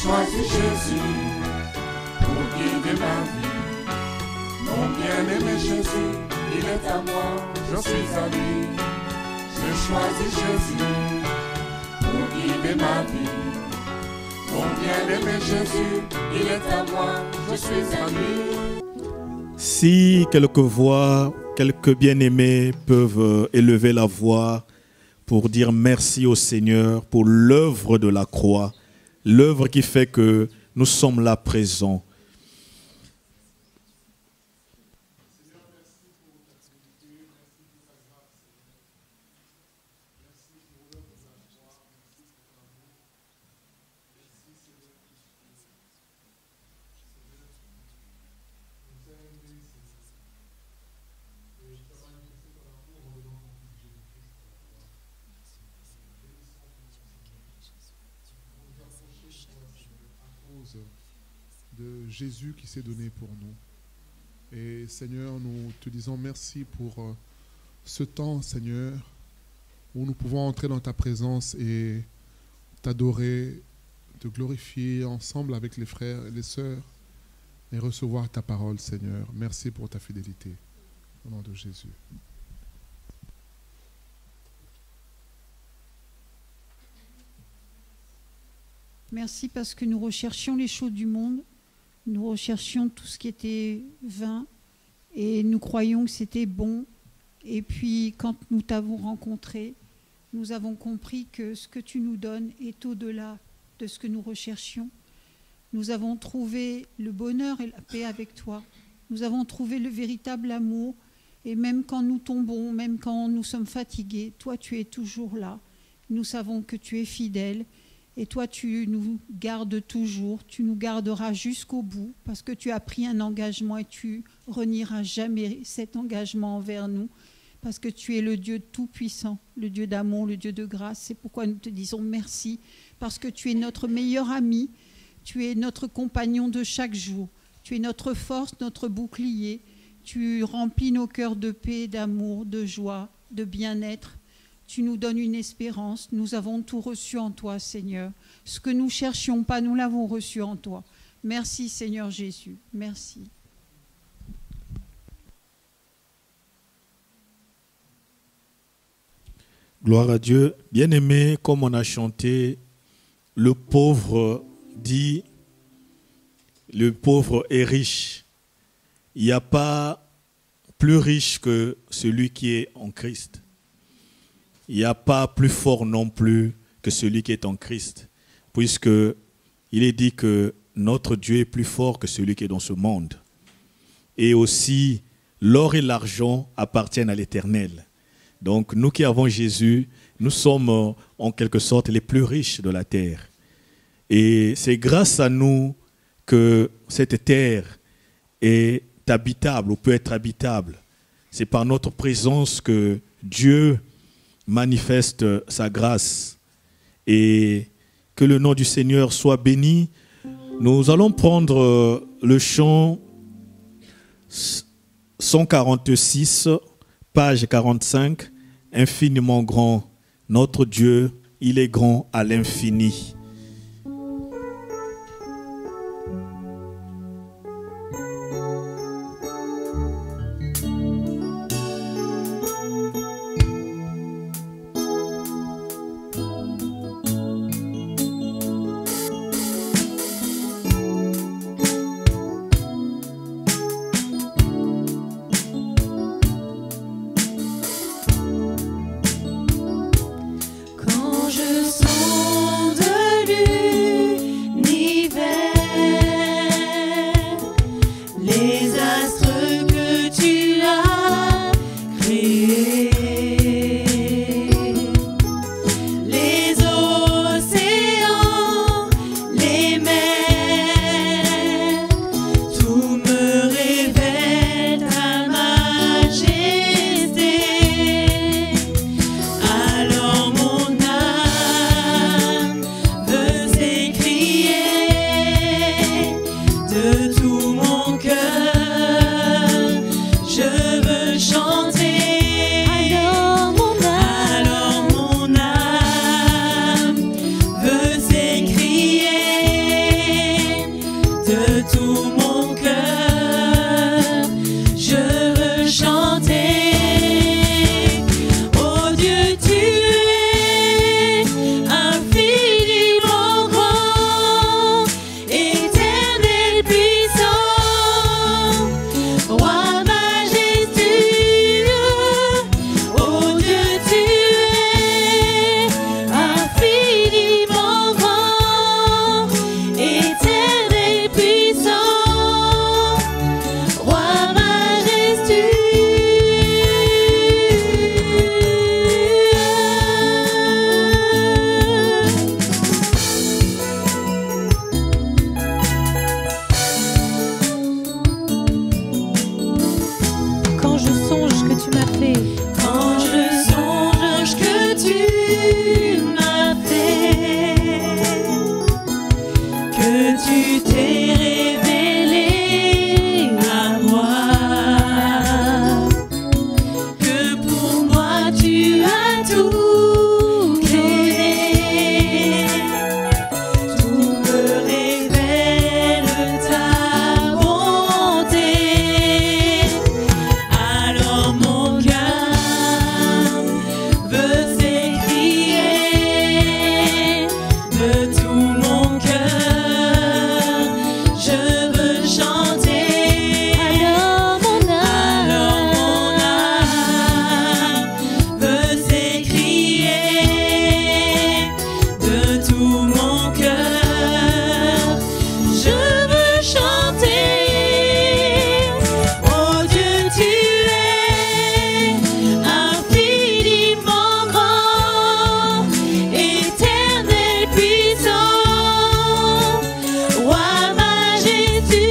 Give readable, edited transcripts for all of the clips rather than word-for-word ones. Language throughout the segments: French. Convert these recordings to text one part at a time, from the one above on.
choisi Jésus pour guider ma vie. Mon bien-aimé Jésus, il est à moi, je suis à lui. J'ai choisi Jésus pour guider ma vie. Mon bien-aimé Jésus, il est à moi, je suis à lui. Si quelques bien-aimés peuvent élever la voix pour dire merci au Seigneur pour l'œuvre de la croix, l'œuvre qui fait que nous sommes là présents. De Jésus qui s'est donné pour nous. Et Seigneur, nous te disons merci pour ce temps, Seigneur, où nous pouvons entrer dans ta présence et t'adorer, te glorifier ensemble avec les frères et les sœurs et recevoir ta parole, Seigneur. Merci pour ta fidélité. Au nom de Jésus. Merci parce que nous recherchions les choses du monde, nous recherchions tout ce qui était vain et nous croyions que c'était bon. Et puis quand nous t'avons rencontré, nous avons compris que ce que tu nous donnes est au-delà de ce que nous recherchions. Nous avons trouvé le bonheur et la paix avec toi. Nous avons trouvé le véritable amour. Et même quand nous tombons, même quand nous sommes fatigués, toi tu es toujours là. Nous savons que tu es fidèle. Et toi, tu nous gardes toujours, tu nous garderas jusqu'au bout, parce que tu as pris un engagement et tu renieras jamais cet engagement envers nous, parce que tu es le Dieu tout-puissant, le Dieu d'amour, le Dieu de grâce. C'est pourquoi nous te disons merci, parce que tu es notre meilleur ami, tu es notre compagnon de chaque jour, tu es notre force, notre bouclier, tu remplis nos cœurs de paix, d'amour, de joie, de bien-être. Tu nous donnes une espérance. Nous avons tout reçu en toi, Seigneur. Ce que nous ne cherchions pas, nous l'avons reçu en toi. Merci, Seigneur Jésus. Merci. Gloire à Dieu. Bien-aimé, comme on a chanté, le pauvre dit, le pauvre est riche. Il n'y a pas plus riche que celui qui est en Christ. Il n'y a pas plus fort non plus que celui qui est en Christ, puisque il est dit que notre Dieu est plus fort que celui qui est dans ce monde. Et aussi, l'or et l'argent appartiennent à l'Éternel. Donc, nous qui avons Jésus, nous sommes en quelque sorte les plus riches de la terre. Et c'est grâce à nous que cette terre est habitable ou peut être habitable. C'est par notre présence que Dieu manifeste sa grâce, et que le nom du Seigneur soit béni. Nous allons prendre le chant 146, page 45, infiniment grand. Notre Dieu, il est grand à l'infini. Je veux chanter. tu m'as fait. Quand je songe que tu m'as fait, que tu t'es révélé à moi, que pour moi tu as tout créé, tout me révèle ta bonté. Alors mon cœur veut s'écrier de tout mon cœur, je veux chanter. Alors mon âme veut s'écrier de tout mon cœur, je veux chanter. Oh Dieu, tu es infiniment grand, éternel puissant, roi majestueux.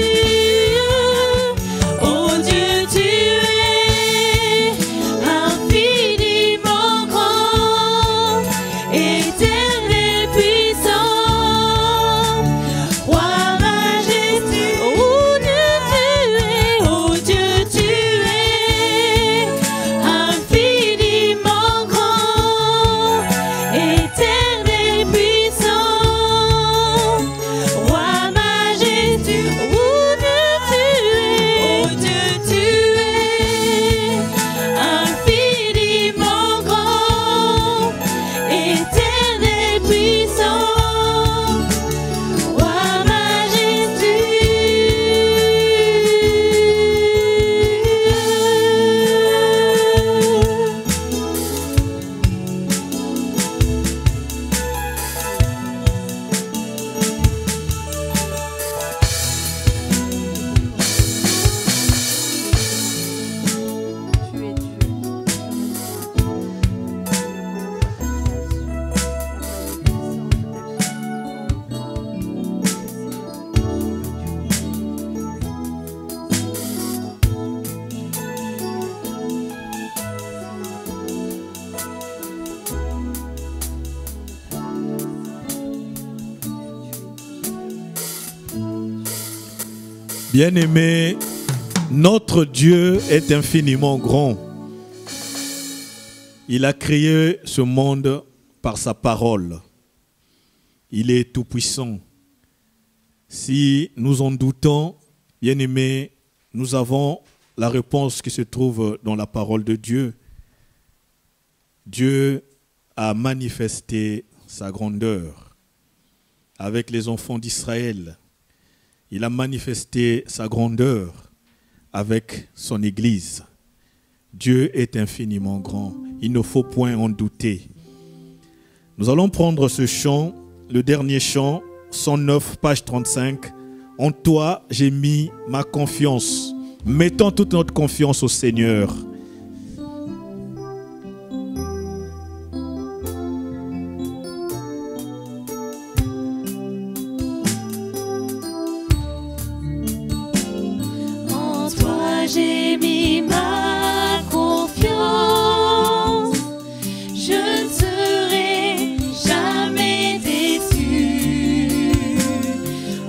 Oh Dieu, tu es infiniment grand, éternel puissant, roi majestueux. Oh Dieu, tu es infiniment grand, éternel puissant, roi majestueux. Oh Dieu, tu es infiniment grand, éternel puissant, roi Bien-aimés, notre Dieu est infiniment grand. Il a créé ce monde par sa parole. Il est tout-puissant. Si nous en doutons, bien-aimés, nous avons la réponse qui se trouve dans la parole de Dieu. Dieu a manifesté sa grandeur avec les enfants d'Israël. Il a manifesté sa grandeur avec son Église. Dieu est infiniment grand. Il ne faut point en douter. Nous allons prendre ce chant, le dernier chant, 109, page 35. En toi, j'ai mis ma confiance. Mettons toute notre confiance au Seigneur. En toi j'ai mis ma confiance, je ne serai jamais déçu.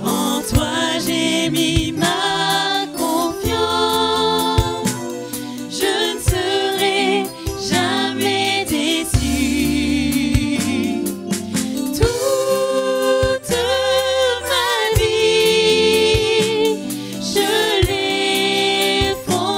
En toi j'ai mis ma confiance, je ne serai jamais déçu. Toute ma vie, je l'ai fondée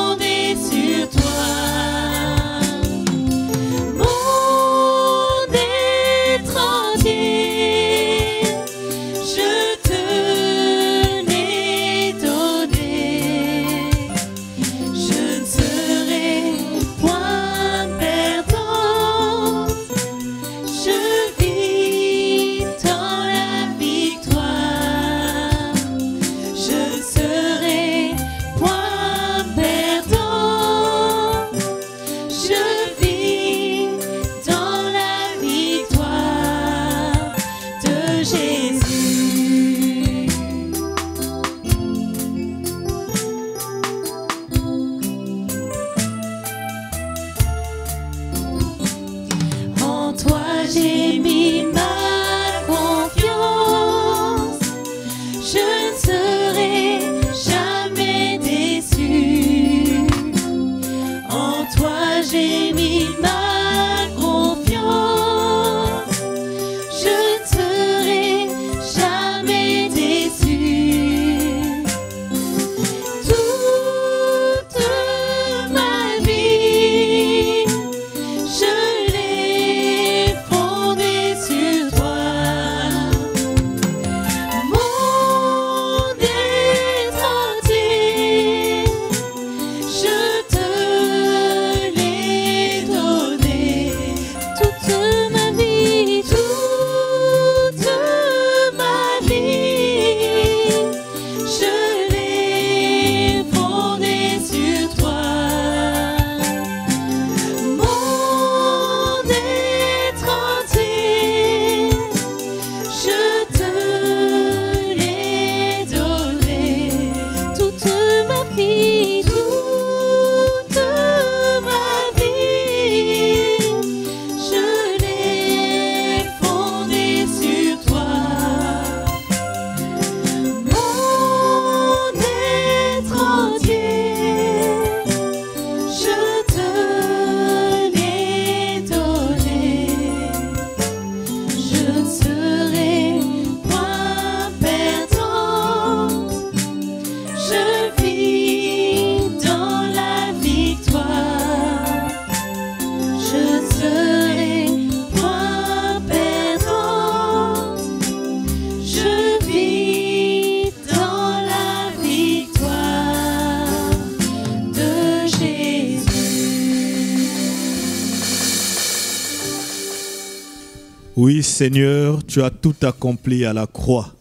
Oui, Seigneur, tu as tout accompli à la croix.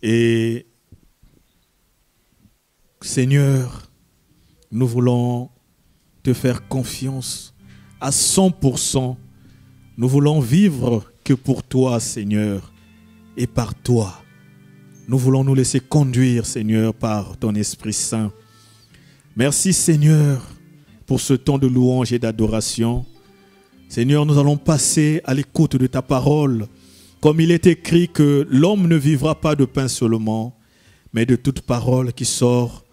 Et Seigneur, nous voulons te faire confiance à 100%. Nous voulons vivre que pour toi, Seigneur, et par toi. Nous voulons nous laisser conduire, Seigneur, par ton Esprit Saint. Merci, Seigneur, pour ce temps de louange et d'adoration. Seigneur, nous allons passer à l'écoute de ta parole. Comme il est écrit que l'homme ne vivra pas de pain seulement, mais de toute parole qui sort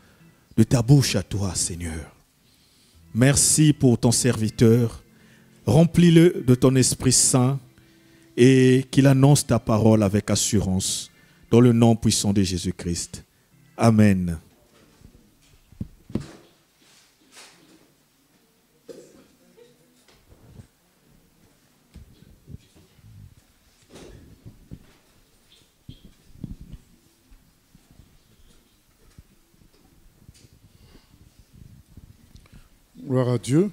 de ta bouche à toi, Seigneur. Merci pour ton serviteur. Remplis-le de ton Esprit Saint et qu'il annonce ta parole avec assurance. Dans le nom puissant de Jésus-Christ. Amen. Gloire à Dieu.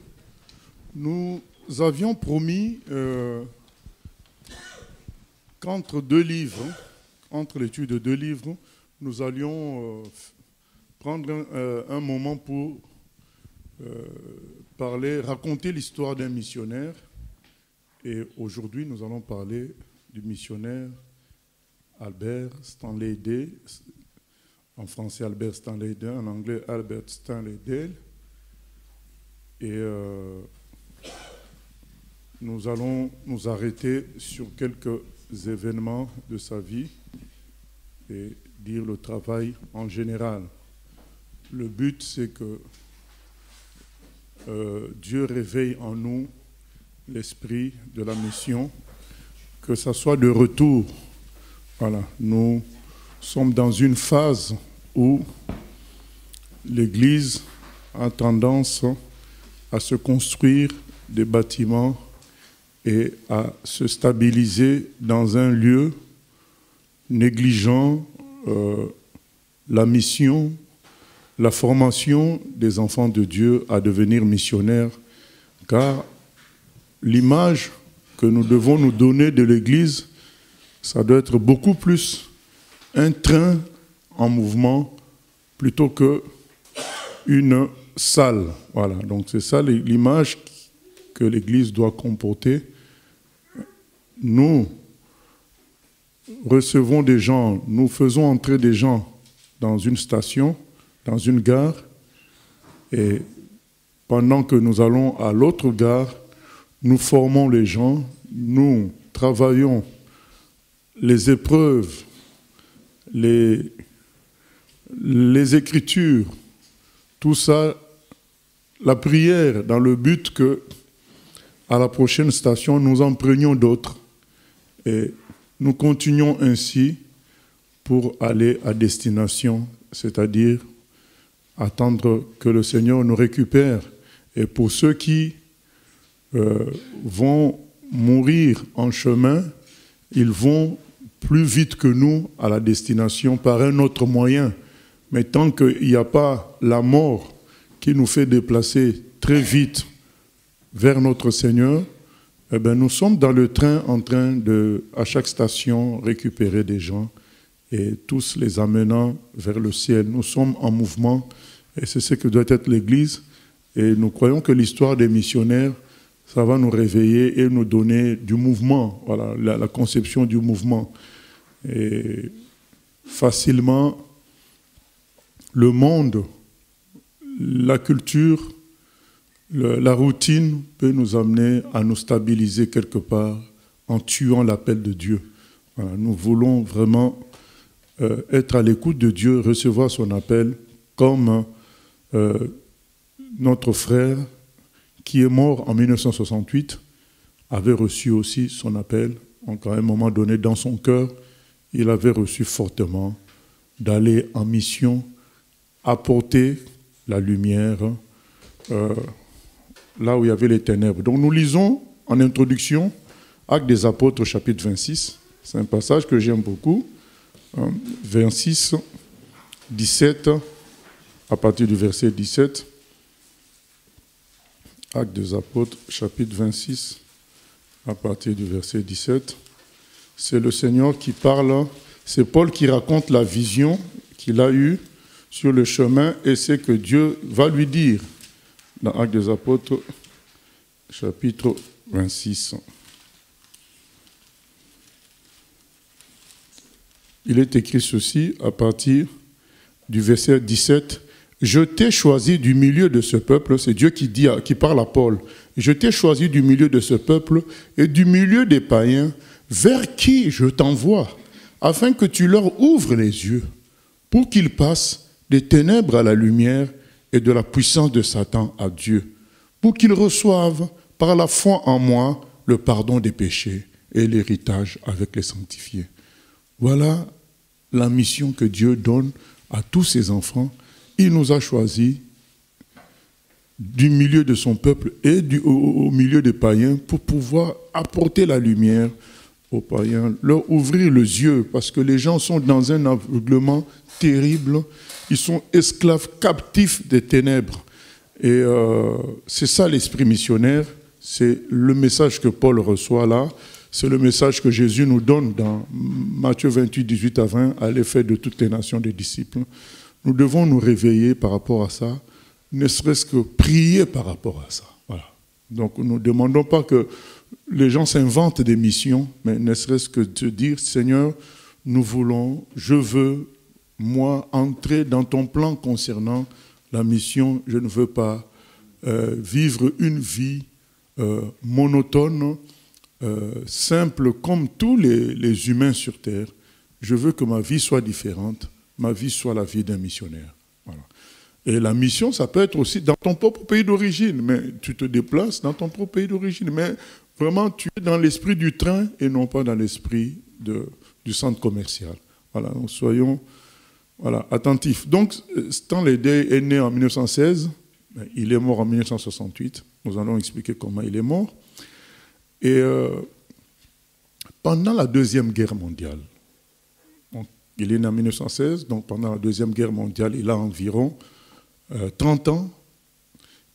Nous avions promis qu'entre deux livres, entre l'étude de deux livres, nous allions prendre un moment pour raconter l'histoire d'un missionnaire. Et aujourd'hui, nous allons parler du missionnaire Albert Stanley Dale, en français Albert Stanley Dale, en anglais Albert Stanley Dale. Et nous allons nous arrêter sur quelques événements de sa vie et dire le travail en général. Le but, c'est que Dieu réveille en nous l'esprit de la mission, que ça soit de retour. Voilà, nous sommes dans une phase où l'Église a tendance à se construire des bâtiments et à se stabiliser dans un lieu, négligeant la mission, la formation des enfants de Dieu à devenir missionnaires, car l'image que nous devons nous donner de l'Église, ça doit être beaucoup plus un train en mouvement plutôt qu'une salle. Voilà, donc c'est ça l'image que l'Église doit comporter. Nous recevons des gens, nous faisons entrer des gens dans une station, dans une gare, et pendant que nous allons à l'autre gare, nous formons les gens, nous travaillons les épreuves, les écritures, tout ça, la prière, dans le but que, à la prochaine station, nous en prenions d'autres. Et nous continuons ainsi pour aller à destination, c'est-à-dire attendre que le Seigneur nous récupère. Et pour ceux qui vont mourir en chemin, ils vont plus vite que nous à la destination par un autre moyen. Mais tant qu'il n'y a pas la mort qui nous fait déplacer très vite vers notre Seigneur, eh bien, nous sommes dans le train en train de, à chaque station, récupérer des gens et tous les amenant vers le ciel. Nous sommes en mouvement et c'est ce que doit être l'Église. Et nous croyons que l'histoire des missionnaires, ça va nous réveiller et nous donner du mouvement, voilà, la conception du mouvement. Et facilement, le monde, la culture, la routine peut nous amener à nous stabiliser quelque part en tuant l'appel de Dieu. Voilà, nous voulons vraiment être à l'écoute de Dieu, recevoir son appel comme notre frère qui est mort en 1968 avait reçu aussi son appel. Donc à un moment donné, dans son cœur, il avait reçu fortement d'aller en mission, apporter la lumière là où il y avait les ténèbres. Donc nous lisons en introduction Actes des Apôtres, chapitre 26. C'est un passage que j'aime beaucoup. 26, 17, à partir du verset 17. Actes des Apôtres, chapitre 26, à partir du verset 17. C'est le Seigneur qui parle, c'est Paul qui raconte la vision qu'il a eue sur le chemin et c'est que Dieu va lui dire dans Actes des Apôtres, chapitre 26. Il est écrit ceci à partir du verset 17. « Je t'ai choisi du milieu de ce peuple », c'est Dieu qui parle à Paul, « je t'ai choisi du milieu de ce peuple et du milieu des païens, vers qui je t'envoie, afin que tu leur ouvres les yeux, pour qu'ils passent des ténèbres à la lumière et de la puissance de Satan à Dieu, pour qu'ils reçoivent par la foi en moi le pardon des péchés et l'héritage avec les sanctifiés. » Voilà la mission que Dieu donne à tous ses enfants. Il nous a choisis du milieu de son peuple et au milieu des païens pour pouvoir apporter la lumière aux païens, leur ouvrir les yeux, parce que les gens sont dans un aveuglement terrible. Ils sont esclaves, captifs des ténèbres. Et c'est ça l'esprit missionnaire. C'est le message que Paul reçoit là. C'est le message que Jésus nous donne dans Matthieu 28, 18 à 20, à l'effet de toutes les nations des disciples. Nous devons nous réveiller par rapport à ça, ne serait-ce que prier par rapport à ça. Voilà. Donc nous ne demandons pas que les gens s'inventent des missions, mais ne serait-ce que de dire, Seigneur, nous voulons, je veux, moi, entrer dans ton plan concernant la mission. Je ne veux pas vivre une vie monotone, simple comme tous les humains sur terre. Je veux que ma vie soit différente, ma vie soit la vie d'un missionnaire. Voilà. Et la mission, ça peut être aussi dans ton propre pays d'origine, mais tu te déplaces dans ton propre pays d'origine, mais vraiment tu es dans l'esprit du train et non pas dans l'esprit du centre commercial. Voilà, donc soyons attentifs. Donc, Stanley Day est né en 1916, il est mort en 1968, nous allons expliquer comment il est mort. Et pendant la Deuxième Guerre mondiale, il est né en 1916, donc pendant la Deuxième Guerre mondiale, il a environ 30 ans.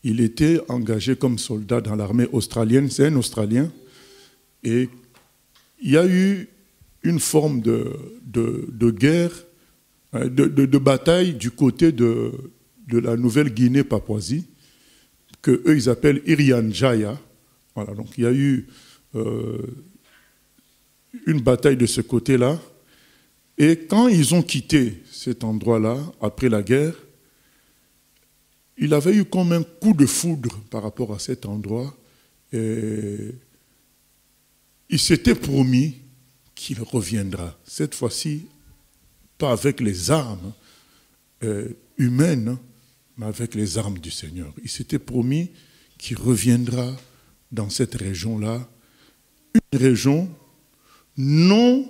Il était engagé comme soldat dans l'armée australienne, c'est un Australien. Et il y a eu une forme de guerre, de bataille du côté de la Nouvelle-Guinée-Papouasie, qu'eux, ils appellent Irian Jaya. Voilà, donc il y a eu une bataille de ce côté-là. Et quand ils ont quitté cet endroit-là, après la guerre, il avait eu comme un coup de foudre par rapport à cet endroit. Et il s'était promis qu'il reviendra. Cette fois-ci, pas avec les armes humaines, mais avec les armes du Seigneur. Il s'était promis qu'il reviendra dans cette région-là, une région non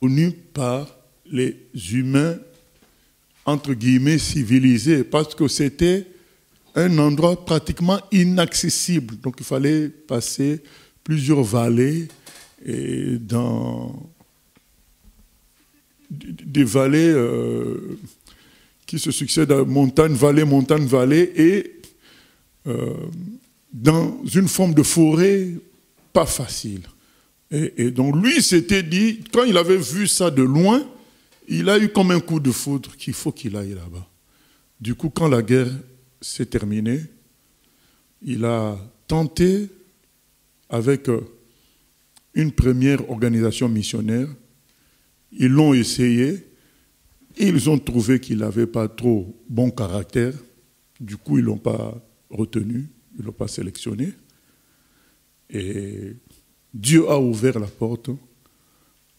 connue par les humains, entre guillemets, civilisés, parce que c'était un endroit pratiquement inaccessible. Donc il fallait passer plusieurs vallées, et dans des vallées qui se succèdent à montagne-vallée, et dans une forme de forêt pas facile. Et donc lui s'était dit, quand il avait vu ça de loin, il a eu comme un coup de foudre qu'il faut qu'il aille là-bas. Du coup, quand la guerre s'est terminée, il a tenté avec une première organisation missionnaire. Ils l'ont essayé. Ils ont trouvé qu'il n'avait pas trop bon caractère. Du coup, ils ne l'ont pas retenu, ils ne l'ont pas sélectionné. Et Dieu a ouvert la porte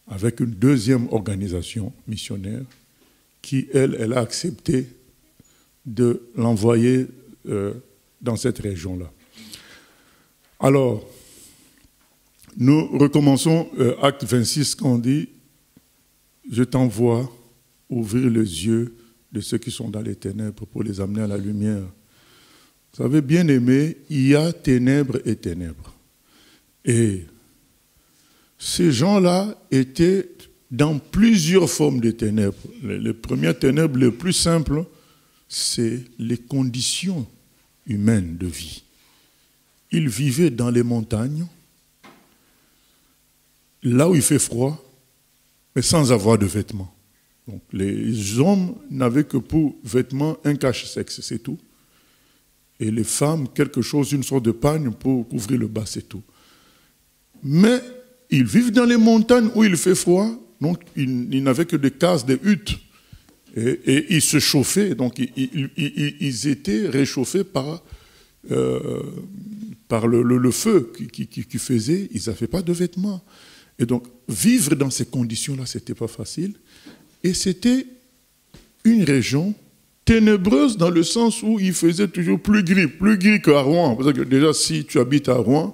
avec une deuxième organisation missionnaire qui, elle a accepté de l'envoyer dans cette région-là. Alors, nous recommençons acte 26 quand on dit « Je t'envoie ouvrir les yeux de ceux qui sont dans les ténèbres pour les amener à la lumière. » Vous savez, bien aimé, il y a ténèbres et ténèbres. Et ces gens-là étaient dans plusieurs formes de ténèbres. Les premières ténèbres les plus simples, c'est les conditions humaines de vie. Ils vivaient dans les montagnes, là où il fait froid, mais sans avoir de vêtements. Donc les hommes n'avaient que pour vêtements un cache-sexe, c'est tout. Et les femmes, quelque chose, une sorte de pagne pour couvrir le bas, c'est tout. Mais ils vivent dans les montagnes où il fait froid, donc ils n'avaient que des cases, des huttes. Et ils se chauffaient, donc ils étaient réchauffés par le feu qui faisait, ils n'avaient pas de vêtements. Et donc, vivre dans ces conditions-là, ce n'était pas facile. Et c'était une région ténébreuse dans le sens où il faisait toujours plus gris qu'à Rouen. Parce que déjà, si tu habites à Rouen,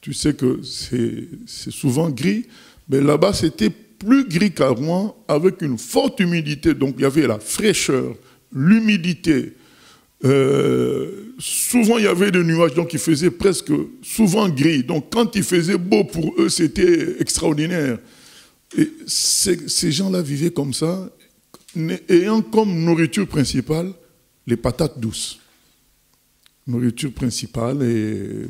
tu sais que c'est souvent gris. Mais là-bas, c'était plus gris qu'à Rouen, avec une forte humidité. Donc, il y avait la fraîcheur, l'humidité. Souvent, il y avait des nuages, donc il faisait presque souvent gris. Donc, quand il faisait beau pour eux, c'était extraordinaire. Et ces gens-là vivaient comme ça, ayant comme nourriture principale les patates douces. Nourriture principale, et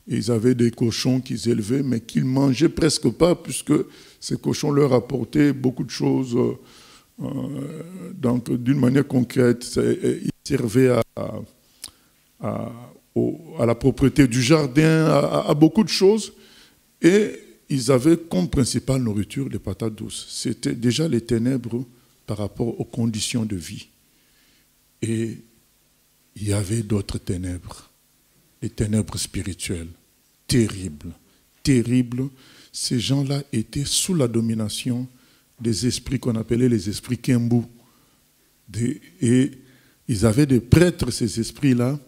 ils avaient des cochons qu'ils élevaient, mais qu'ils ne mangeaient presque pas, puisque ces cochons leur apportaient beaucoup de choses. Donc, d'une manière concrète, ils servaient à la propreté du jardin, à beaucoup de choses. Et ils avaient comme principale nourriture les patates douces. C'était déjà les ténèbres par rapport aux conditions de vie. Et il y avait d'autres ténèbres, les ténèbres spirituelles, terribles, terribles. Ces gens-là étaient sous la domination des esprits qu'on appelait les esprits Kembu. Et ils avaient des prêtres, ces esprits-là,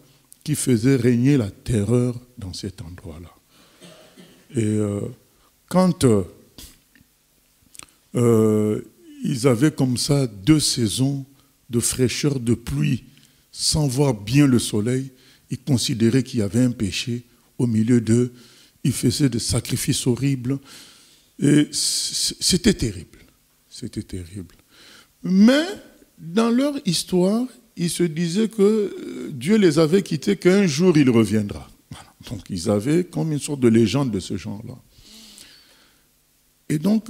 qui faisaient régner la terreur dans cet endroit-là. Et quand ils avaient comme ça 2 saisons de fraîcheur, de pluie, sans voir bien le soleil, ils considéraient qu'il y avait un péché au milieu d'eux. Ils faisaient des sacrifices horribles. Et c'était terrible. C'était terrible. Mais dans leur histoire, ils se disaient que Dieu les avait quittés, qu'un jour il reviendra. Voilà. Donc ils avaient comme une sorte de légende de ce genre-là. Et donc,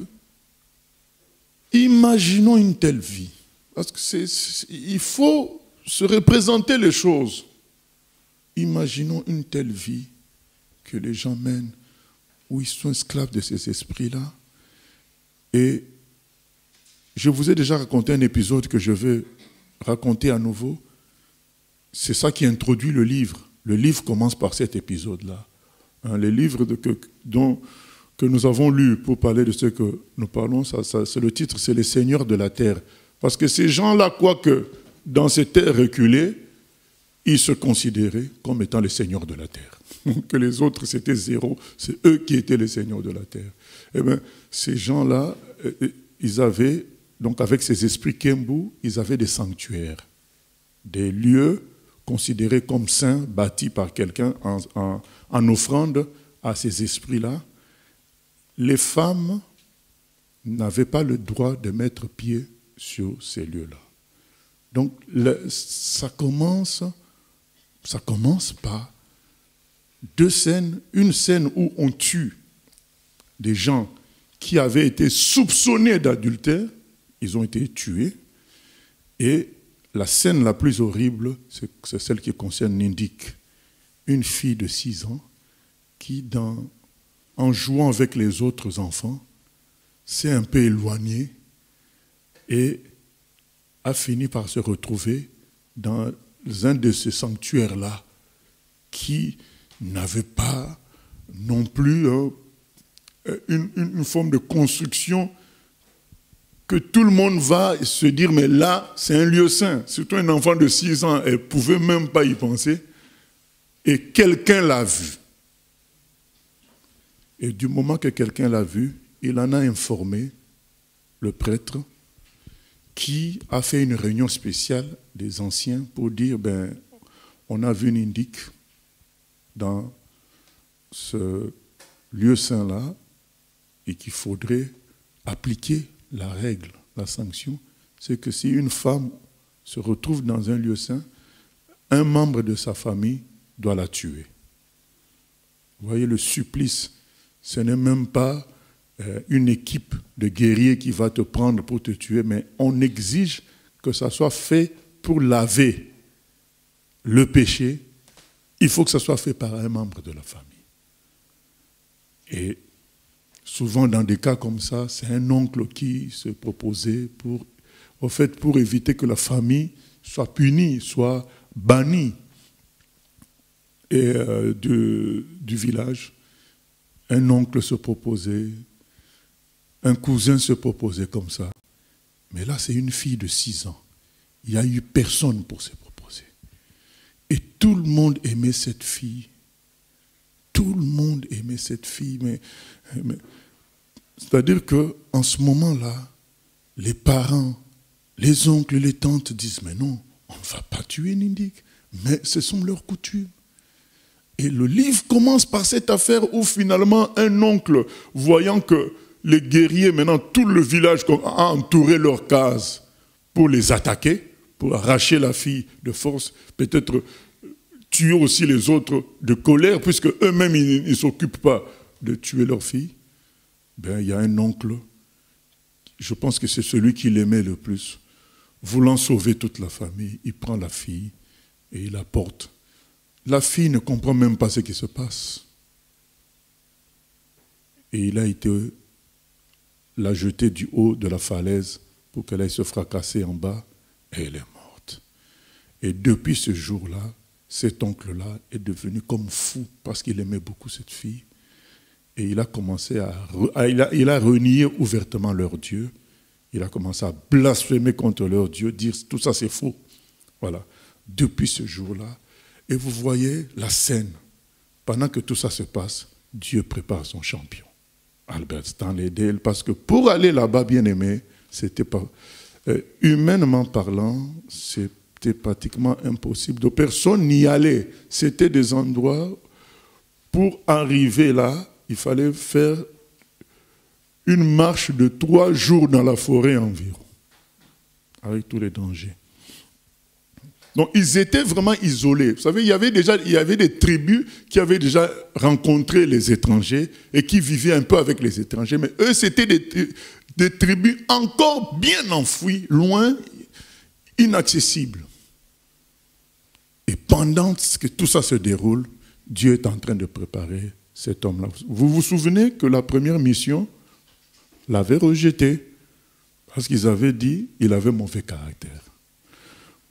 imaginons une telle vie. Parce que il faut se représenter les choses. Imaginons une telle vie que les gens mènent, où ils sont esclaves de ces esprits-là. Et je vous ai déjà raconté un épisode que je vais raconter à nouveau. C'est ça qui introduit le livre. Le livre commence par cet épisode-là. Les livres que nous avons lus pour parler de ce que nous parlons, c'est le titre, c'est les seigneurs de la terre. Parce que ces gens-là, quoique dans ces terres reculées, ils se considéraient comme étant les seigneurs de la terre. Que les autres, c'était zéro. C'est eux qui étaient les seigneurs de la terre. Eh bien, ces gens-là, ils avaient, donc avec ces esprits Kembu, ils avaient des sanctuaires, des lieux considérés comme saints, bâtis par quelqu'un en offrande à ces esprits-là. Les femmes n'avaient pas le droit de mettre pied sur ces lieux-là. Donc, ça commence par 2 scènes. Une scène où on tue des gens qui avaient été soupçonnés d'adultère, ils ont été tués. Et la scène la plus horrible, c'est celle qui concerne Nindik, une fille de 6 ans qui, en jouant avec les autres enfants, s'est un peu éloignée et a fini par se retrouver dans un de ces sanctuaires-là qui n'avait pas non plus une forme de construction que tout le monde va se dire, mais là, c'est un lieu saint. Surtout un enfant de 6 ans, elle ne pouvait même pas y penser. Et quelqu'un l'a vu. Et du moment que quelqu'un l'a vu, il en a informé le prêtre qui a fait une réunion spéciale des anciens pour dire, on a vu Nindik dans ce lieu saint-là et qu'il faudrait appliquer la règle, la sanction. C'est que si une femme se retrouve dans un lieu saint, un membre de sa famille doit la tuer. Vous voyez le supplice. Ce n'est même pas une équipe de guerriers qui va te prendre pour te tuer, mais on exige que ça soit fait pour laver le péché. Il faut que ça soit fait par un membre de la famille. Et souvent, dans des cas comme ça, c'est un oncle qui se proposait pour éviter que la famille soit punie, soit bannie du village. Un oncle se proposait, un cousin se proposait comme ça. Mais là, c'est une fille de 6 ans. Il n'y a eu personne pour se proposer. Et tout le monde aimait cette fille. Tout le monde aimait cette fille. Mais c'est-à-dire qu'en ce moment-là, les parents, les oncles, les tantes disent, mais non, on ne va pas tuer Nindik. Mais ce sont leurs coutumes. Et le livre commence par cette affaire où finalement un oncle, voyant que les guerriers, maintenant tout le village a entouré leur case pour les attaquer, pour arracher la fille de force, peut-être tuer aussi les autres de colère, puisque eux-mêmes ils ne s'occupent pas de tuer leur fille. Ben, il y a un oncle, je pense que c'est celui qui l'aimait le plus, voulant sauver toute la famille, il prend la fille et il la porte. La fille ne comprend même pas ce qui se passe. Et il a été la jeter du haut de la falaise pour qu'elle aille se fracasser en bas, et elle est morte. Et depuis ce jour-là, cet oncle-là est devenu comme fou parce qu'il aimait beaucoup cette fille. Et il a commencé il a renié ouvertement leur Dieu. Il a commencé à blasphémer contre leur Dieu, dire tout ça c'est faux. Voilà. Depuis ce jour-là, et vous voyez la scène. Pendant que tout ça se passe, Dieu prépare son champion, Albert Stanley Dale, parce que pour aller là-bas, bien aimé, c'était pas humainement parlant, c'était pratiquement impossible. De personne n'y allait. C'était des endroits pour arriver là, il fallait faire une marche de 3 jours dans la forêt environ, avec tous les dangers. Donc, ils étaient vraiment isolés. Vous savez, il y avait des tribus qui avaient déjà rencontré les étrangers et qui vivaient un peu avec les étrangers. Mais eux, c'était des tribus encore bien enfouies, loin, inaccessibles. Et pendant que tout ça se déroule, Dieu est en train de préparer cet homme-là. Vous vous souvenez que la première mission l'avait rejeté parce qu'ils avaient dit qu'il avait mauvais caractère.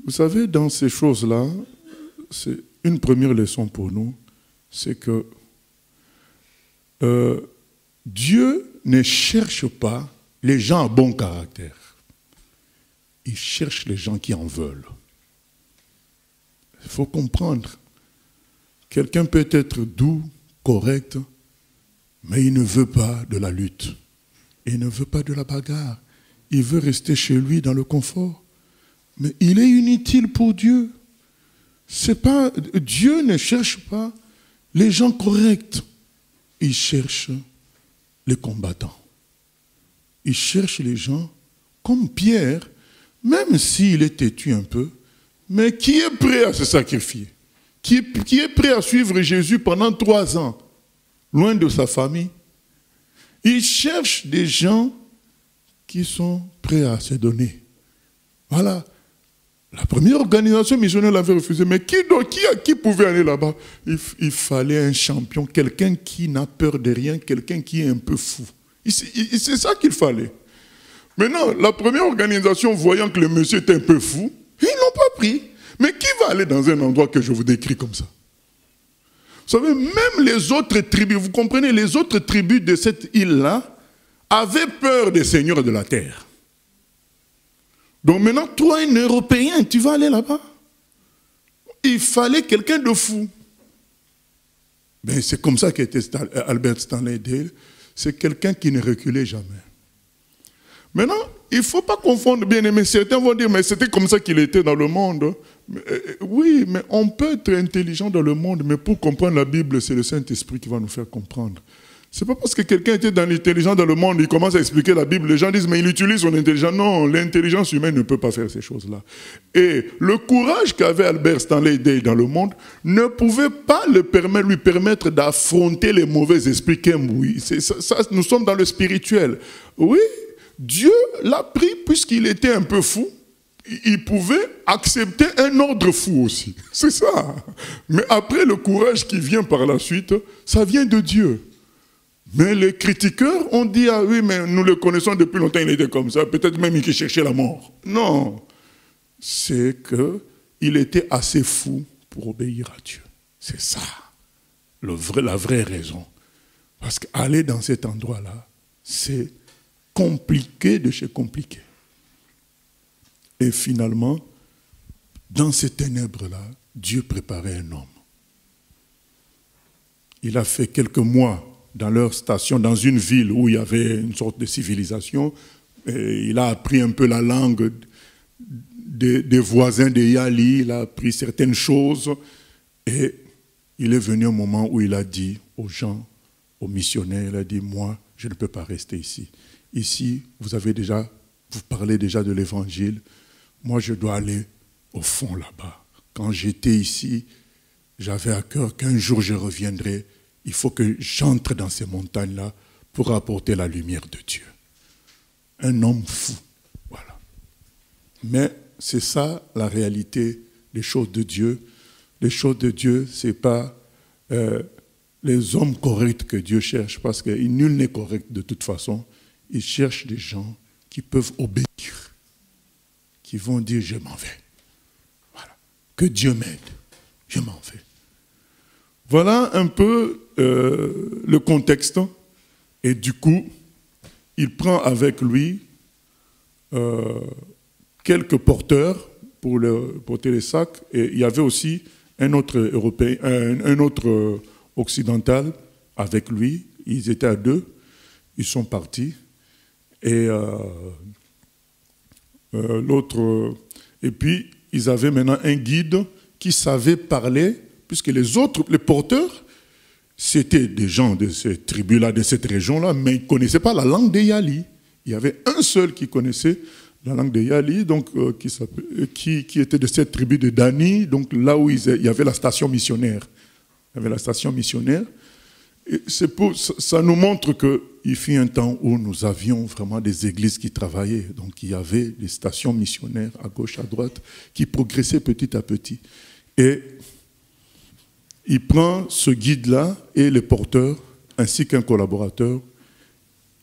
Vous savez, dans ces choses-là, c'est une première leçon pour nous, c'est que Dieu ne cherche pas les gens à bon caractère. Il cherche les gens qui en veulent. Il faut comprendre. Quelqu'un peut être doux, correct, mais il ne veut pas de la lutte. Il ne veut pas de la bagarre. Il veut rester chez lui dans le confort. Mais il est inutile pour Dieu. Dieu ne cherche pas les gens corrects. Il cherche les combattants. Il cherche les gens comme Pierre, même s'il est têtu un peu, mais qui est prêt à se sacrifier, qui est prêt à suivre Jésus pendant 3 ans, loin de sa famille. Il cherche des gens qui sont prêts à se donner. Voilà. La première organisation missionnaire l'avait refusé, mais qui pouvait aller là-bas? Il fallait un champion, quelqu'un qui n'a peur de rien, quelqu'un qui est un peu fou. C'est ça qu'il fallait. Maintenant, la première organisation, voyant que le monsieur était un peu fou, ils n'ont pas pris. Mais qui va aller dans un endroit que je vous décris comme ça? Vous savez, même les autres tribus, vous comprenez, les autres tribus de cette île-là avaient peur des seigneurs de la terre. Donc maintenant, toi, un Européen, tu vas aller là-bas. Il fallait quelqu'un de fou. Mais c'est comme ça qu'était Albert Stanley Dale. C'est quelqu'un qui ne reculait jamais. Maintenant, il ne faut pas confondre, bien aimé. Certains vont dire, mais c'était comme ça qu'il était dans le monde. Oui, mais on peut être intelligent dans le monde, mais pour comprendre la Bible, c'est le Saint-Esprit qui va nous faire comprendre. C'est pas parce que quelqu'un était intelligent dans le monde, il commence à expliquer la Bible, les gens disent, mais il utilise son intelligence. Non, l'intelligence humaine ne peut pas faire ces choses-là. Et le courage qu'avait Albert Stanley Day dans le monde ne pouvait pas lui permettre d'affronter les mauvais esprits qu'embouillent. Nous sommes dans le spirituel. Oui, Dieu l'a pris puisqu'il était un peu fou. Il pouvait accepter un ordre fou aussi. C'est ça. Mais après, le courage qui vient par la suite, ça vient de Dieu. Mais les critiqueurs ont dit, ah oui, mais nous le connaissons depuis longtemps, il était comme ça, peut-être même qu'il cherchait la mort. Non, c'est qu'il était assez fou pour obéir à Dieu. C'est ça, la vraie raison. Parce qu'aller dans cet endroit-là, c'est compliqué de chez compliqué. Et finalement, dans ces ténèbres-là, Dieu préparait un homme. Il a fait quelques mois dans leur station, dans une ville où il y avait une sorte de civilisation. Et il a appris un peu la langue des voisins de Yali, il a appris certaines choses. Et il est venu un moment où il a dit aux gens, aux missionnaires, il a dit, moi, je ne peux pas rester ici. Ici, vous parlez déjà de l'évangile. Moi, je dois aller au fond là-bas. Quand j'étais ici, j'avais à cœur qu'un jour je reviendrai. Il faut que j'entre dans ces montagnes-là pour apporter la lumière de Dieu. Un homme fou, voilà. Mais c'est ça la réalité des choses de Dieu. Les choses de Dieu, ce n'est pas les hommes corrects que Dieu cherche, parce que nul n'est correct de toute façon. Il cherche des gens qui peuvent obéir, qui vont dire « je m'en vais ». Voilà. Que Dieu m'aide, je m'en vais. Voilà un peu le contexte. Et du coup, il prend avec lui quelques porteurs pour porter les sacs. Et il y avait aussi un autre Européen, un autre occidental avec lui. Ils étaient à deux. Ils sont partis. Et l'autre... et puis, ils avaient maintenant un guide qui savait parler, puisque les autres, les porteurs, c'était des gens de ces tribus-là, de cette région-là, mais ils ne connaissaient pas la langue des Yali. Il y avait un seul qui connaissait la langue des Yali, donc, qui était de cette tribu de Dani, donc là où il y avait la station missionnaire. Il y avait la station missionnaire. Et ça nous montre qu'il fut un temps où nous avions vraiment des églises qui travaillaient. Donc il y avait des stations missionnaires à gauche, à droite, qui progressaient petit à petit. Et il prend ce guide-là et les porteurs, ainsi qu'un collaborateur,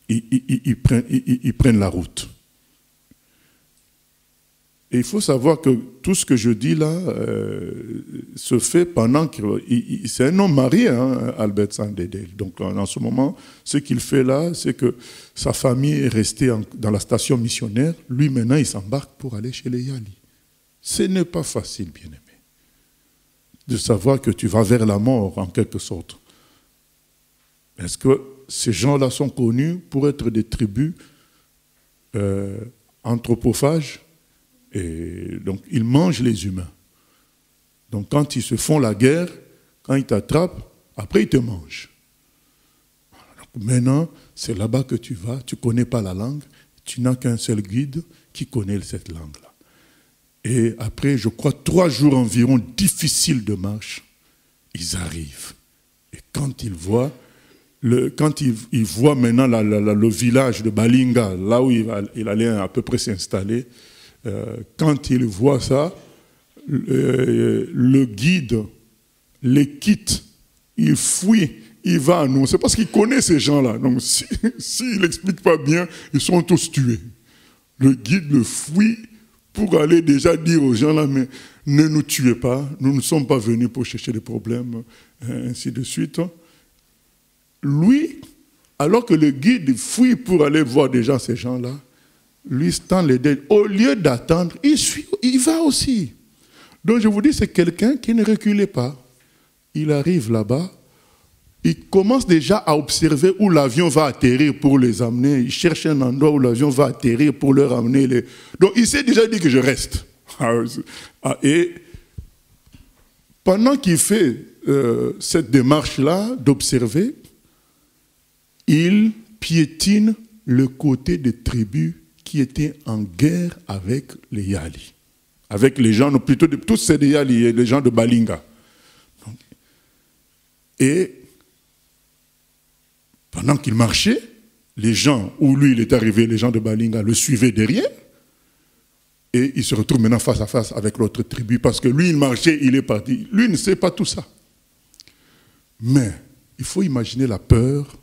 ils prennent la route. Et il faut savoir que tout ce que je dis là se fait pendant que... c'est un homme marié, hein, Albert Stanley Day. Donc en ce moment, ce qu'il fait là, c'est que sa famille est restée dans la station missionnaire. Lui, maintenant, il s'embarque pour aller chez les Yali. Ce n'est pas facile, bien-aimé, de savoir que tu vas vers la mort, en quelque sorte. Est-ce que ces gens-là sont connus pour être des tribus anthropophages? Et donc, ils mangent les humains. Donc, quand ils se font la guerre, quand ils t'attrapent, après, ils te mangent. Donc, maintenant, c'est là-bas que tu vas, tu ne connais pas la langue, tu n'as qu'un seul guide qui connaît cette langue-là. Et après, je crois, 3 jours environ difficiles de marche, ils arrivent. Et quand ils voient, ils voient maintenant le village de Balinga, là où il allait à peu près s'installer, quand il voit ça, le guide les quitte, il fuit, il va à nous. C'est parce qu'il connaît ces gens-là. Donc s'il n'explique pas bien, ils sont tous tués. Le guide le fuit pour aller déjà dire aux gens là, mais ne nous tuez pas, nous ne sommes pas venus pour chercher des problèmes, ainsi de suite. Lui, alors que le guide fuit pour aller voir déjà ces gens-là, lui, Stanley Day, au lieu d'attendre, il va aussi. Donc je vous dis, c'est quelqu'un qui ne reculait pas. Il arrive là-bas, il commence déjà à observer où l'avion va atterrir pour les amener. Il cherche un endroit où l'avion va atterrir pour leur amener les... Donc il s'est déjà dit que je reste. Et pendant qu'il fait cette démarche-là d'observer, il piétine le côté des tribus qui étaient en guerre avec les Yali. Avec les gens, plutôt tous ces Yali, les gens de Balinga. Et pendant qu'il marchait, les gens, où lui il est arrivé, les gens de Balinga le suivaient derrière. Et il se retrouve maintenant face à face avec l'autre tribu parce que lui il marchait, il est parti. Lui ne sait pas tout ça. Mais il faut imaginer la peur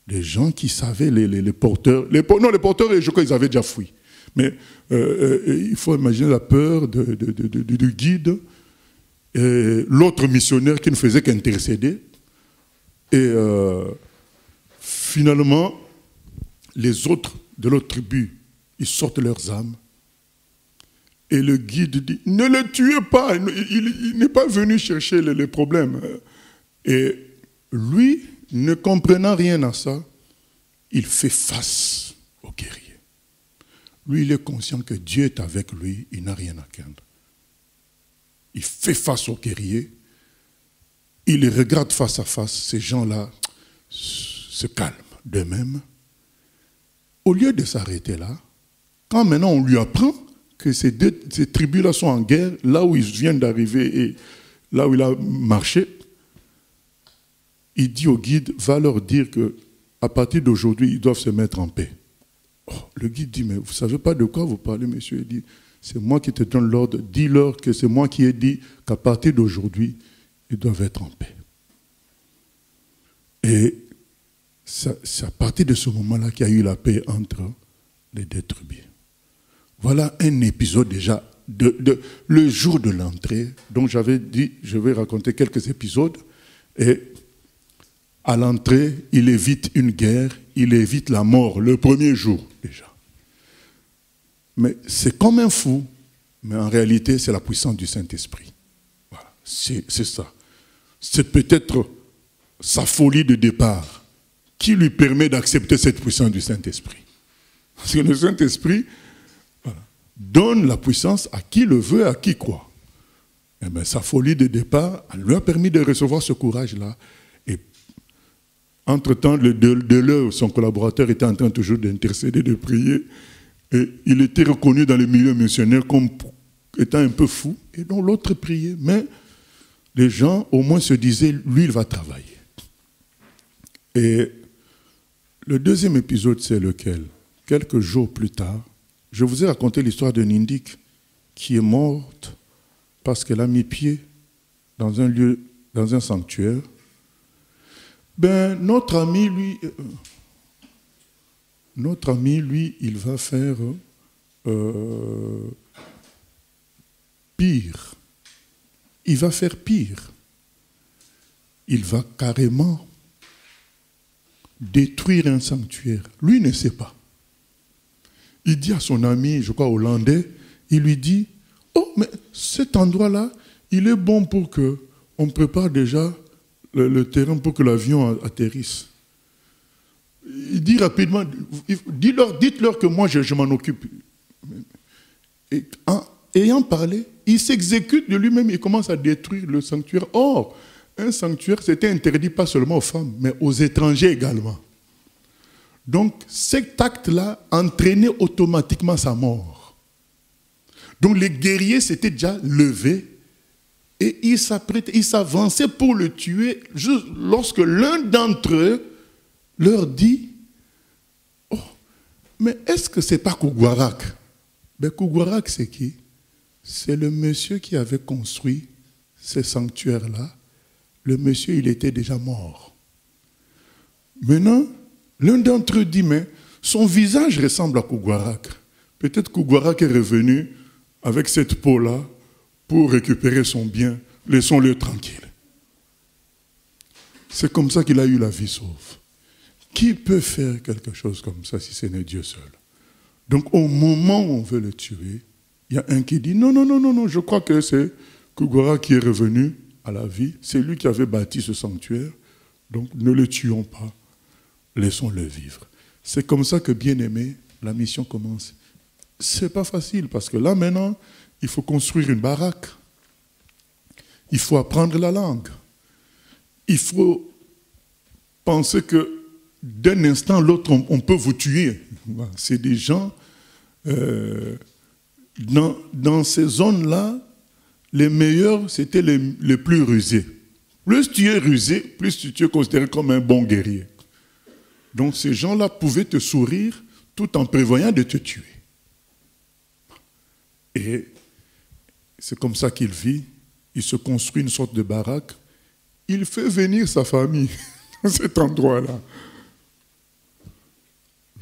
des gens qui savaient, les porteurs. Les porteurs, je crois qu'ils avaient déjà fui. Mais il faut imaginer la peur du guide, l'autre missionnaire qui ne faisait qu'intercéder. Et finalement, les autres de l'autre tribu, ils sortent leurs âmes. Et le guide dit, ne le tuez pas, il n'est pas venu chercher les problèmes. Et lui, ne comprenant rien à ça, il fait face au guerrier. Lui, il est conscient que Dieu est avec lui, il n'a rien à craindre. Il fait face au guerrier, il les regarde face à face, ces gens-là se calment d'eux-mêmes. Au lieu de s'arrêter là, quand maintenant on lui apprend que ces tribus-là sont en guerre, là où ils viennent d'arriver et là où il a marché, il dit au guide, va leur dire qu'à partir d'aujourd'hui, ils doivent se mettre en paix. Oh, le guide dit, mais vous ne savez pas de quoi vous parlez, monsieur. Il dit, c'est moi qui te donne l'ordre, dis-leur que c'est moi qui ai dit qu'à partir d'aujourd'hui, ils doivent être en paix. Et c'est à partir de ce moment-là qu'il y a eu la paix entre les deux tribus. Voilà un épisode déjà, le jour de l'entrée, dont j'avais dit, je vais raconter quelques épisodes, et à l'entrée, il évite une guerre, il évite la mort, le premier jour déjà. Mais c'est comme un fou, mais en réalité, c'est la puissance du Saint-Esprit. Voilà, c'est ça. C'est peut-être sa folie de départ qui lui permet d'accepter cette puissance du Saint-Esprit. Parce que le Saint-Esprit donne la puissance à qui le veut, à qui croit. Et bien, sa folie de départ lui a permis de recevoir ce courage-là. Et entre-temps, Deleu, son collaborateur, était en train toujours d'intercéder, de prier. Et il était reconnu dans les milieux missionnaires comme étant un peu fou. Et donc l'autre priait. Mais les gens, au moins, se disaient, lui, il va travailler. Et le deuxième épisode, c'est lequel? Quelques jours plus tard, je vous ai raconté l'histoire de Nindik qui est morte parce qu'elle a mis pied dans un lieu, dans un sanctuaire. Ben, notre ami, lui, il va faire pire. Il va faire pire. Il va carrément détruire un sanctuaire. Lui ne sait pas. Il dit à son ami, je crois hollandais, il lui dit, oh, mais cet endroit-là, il est bon pour qu'on prépare déjà le terrain pour que l'avion atterrisse. Il dit rapidement, dites-leur que moi je m'en occupe. Et ayant parlé, il s'exécute de lui-même, il commence à détruire le sanctuaire. Or, un sanctuaire, c'était interdit pas seulement aux femmes, mais aux étrangers également. Donc, cet acte-là entraînait automatiquement sa mort. Donc, les guerriers s'étaient déjà levés et ils s'avançaient pour le tuer juste lorsque l'un d'entre eux leur dit « Oh, mais est-ce que ce n'est pas Kougouarak ?» Ben, Kougouarak, c'est qui? C'est le monsieur qui avait construit ces sanctuaires-là. Le monsieur, il était déjà mort. Maintenant, l'un d'entre eux dit, mais son visage ressemble à Kougouarak. Peut-être Kougouarak est revenu avec cette peau-là pour récupérer son bien. Laissons-le tranquille. C'est comme ça qu'il a eu la vie sauve. Qui peut faire quelque chose comme ça si ce n'est Dieu seul? Donc au moment où on veut le tuer, il y a un qui dit, non, je crois que c'est Kougouarak qui est revenu à la vie. C'est lui qui avait bâti ce sanctuaire. Donc ne le tuons pas. Laissons-le vivre. C'est comme ça que, bien aimé, la mission commence. C'est pas facile parce que là, maintenant, il faut construire une baraque. Il faut apprendre la langue. Il faut penser que d'un instant à l'autre, on peut vous tuer. C'est des gens, dans ces zones-là, les meilleurs, c'était les plus rusés. Plus tu es rusé, plus tu es considéré comme un bon guerrier. Donc ces gens-là pouvaient te sourire tout en prévoyant de te tuer. Et c'est comme ça qu'il vit. Il se construit une sorte de baraque. Il fait venir sa famille dans cet endroit-là.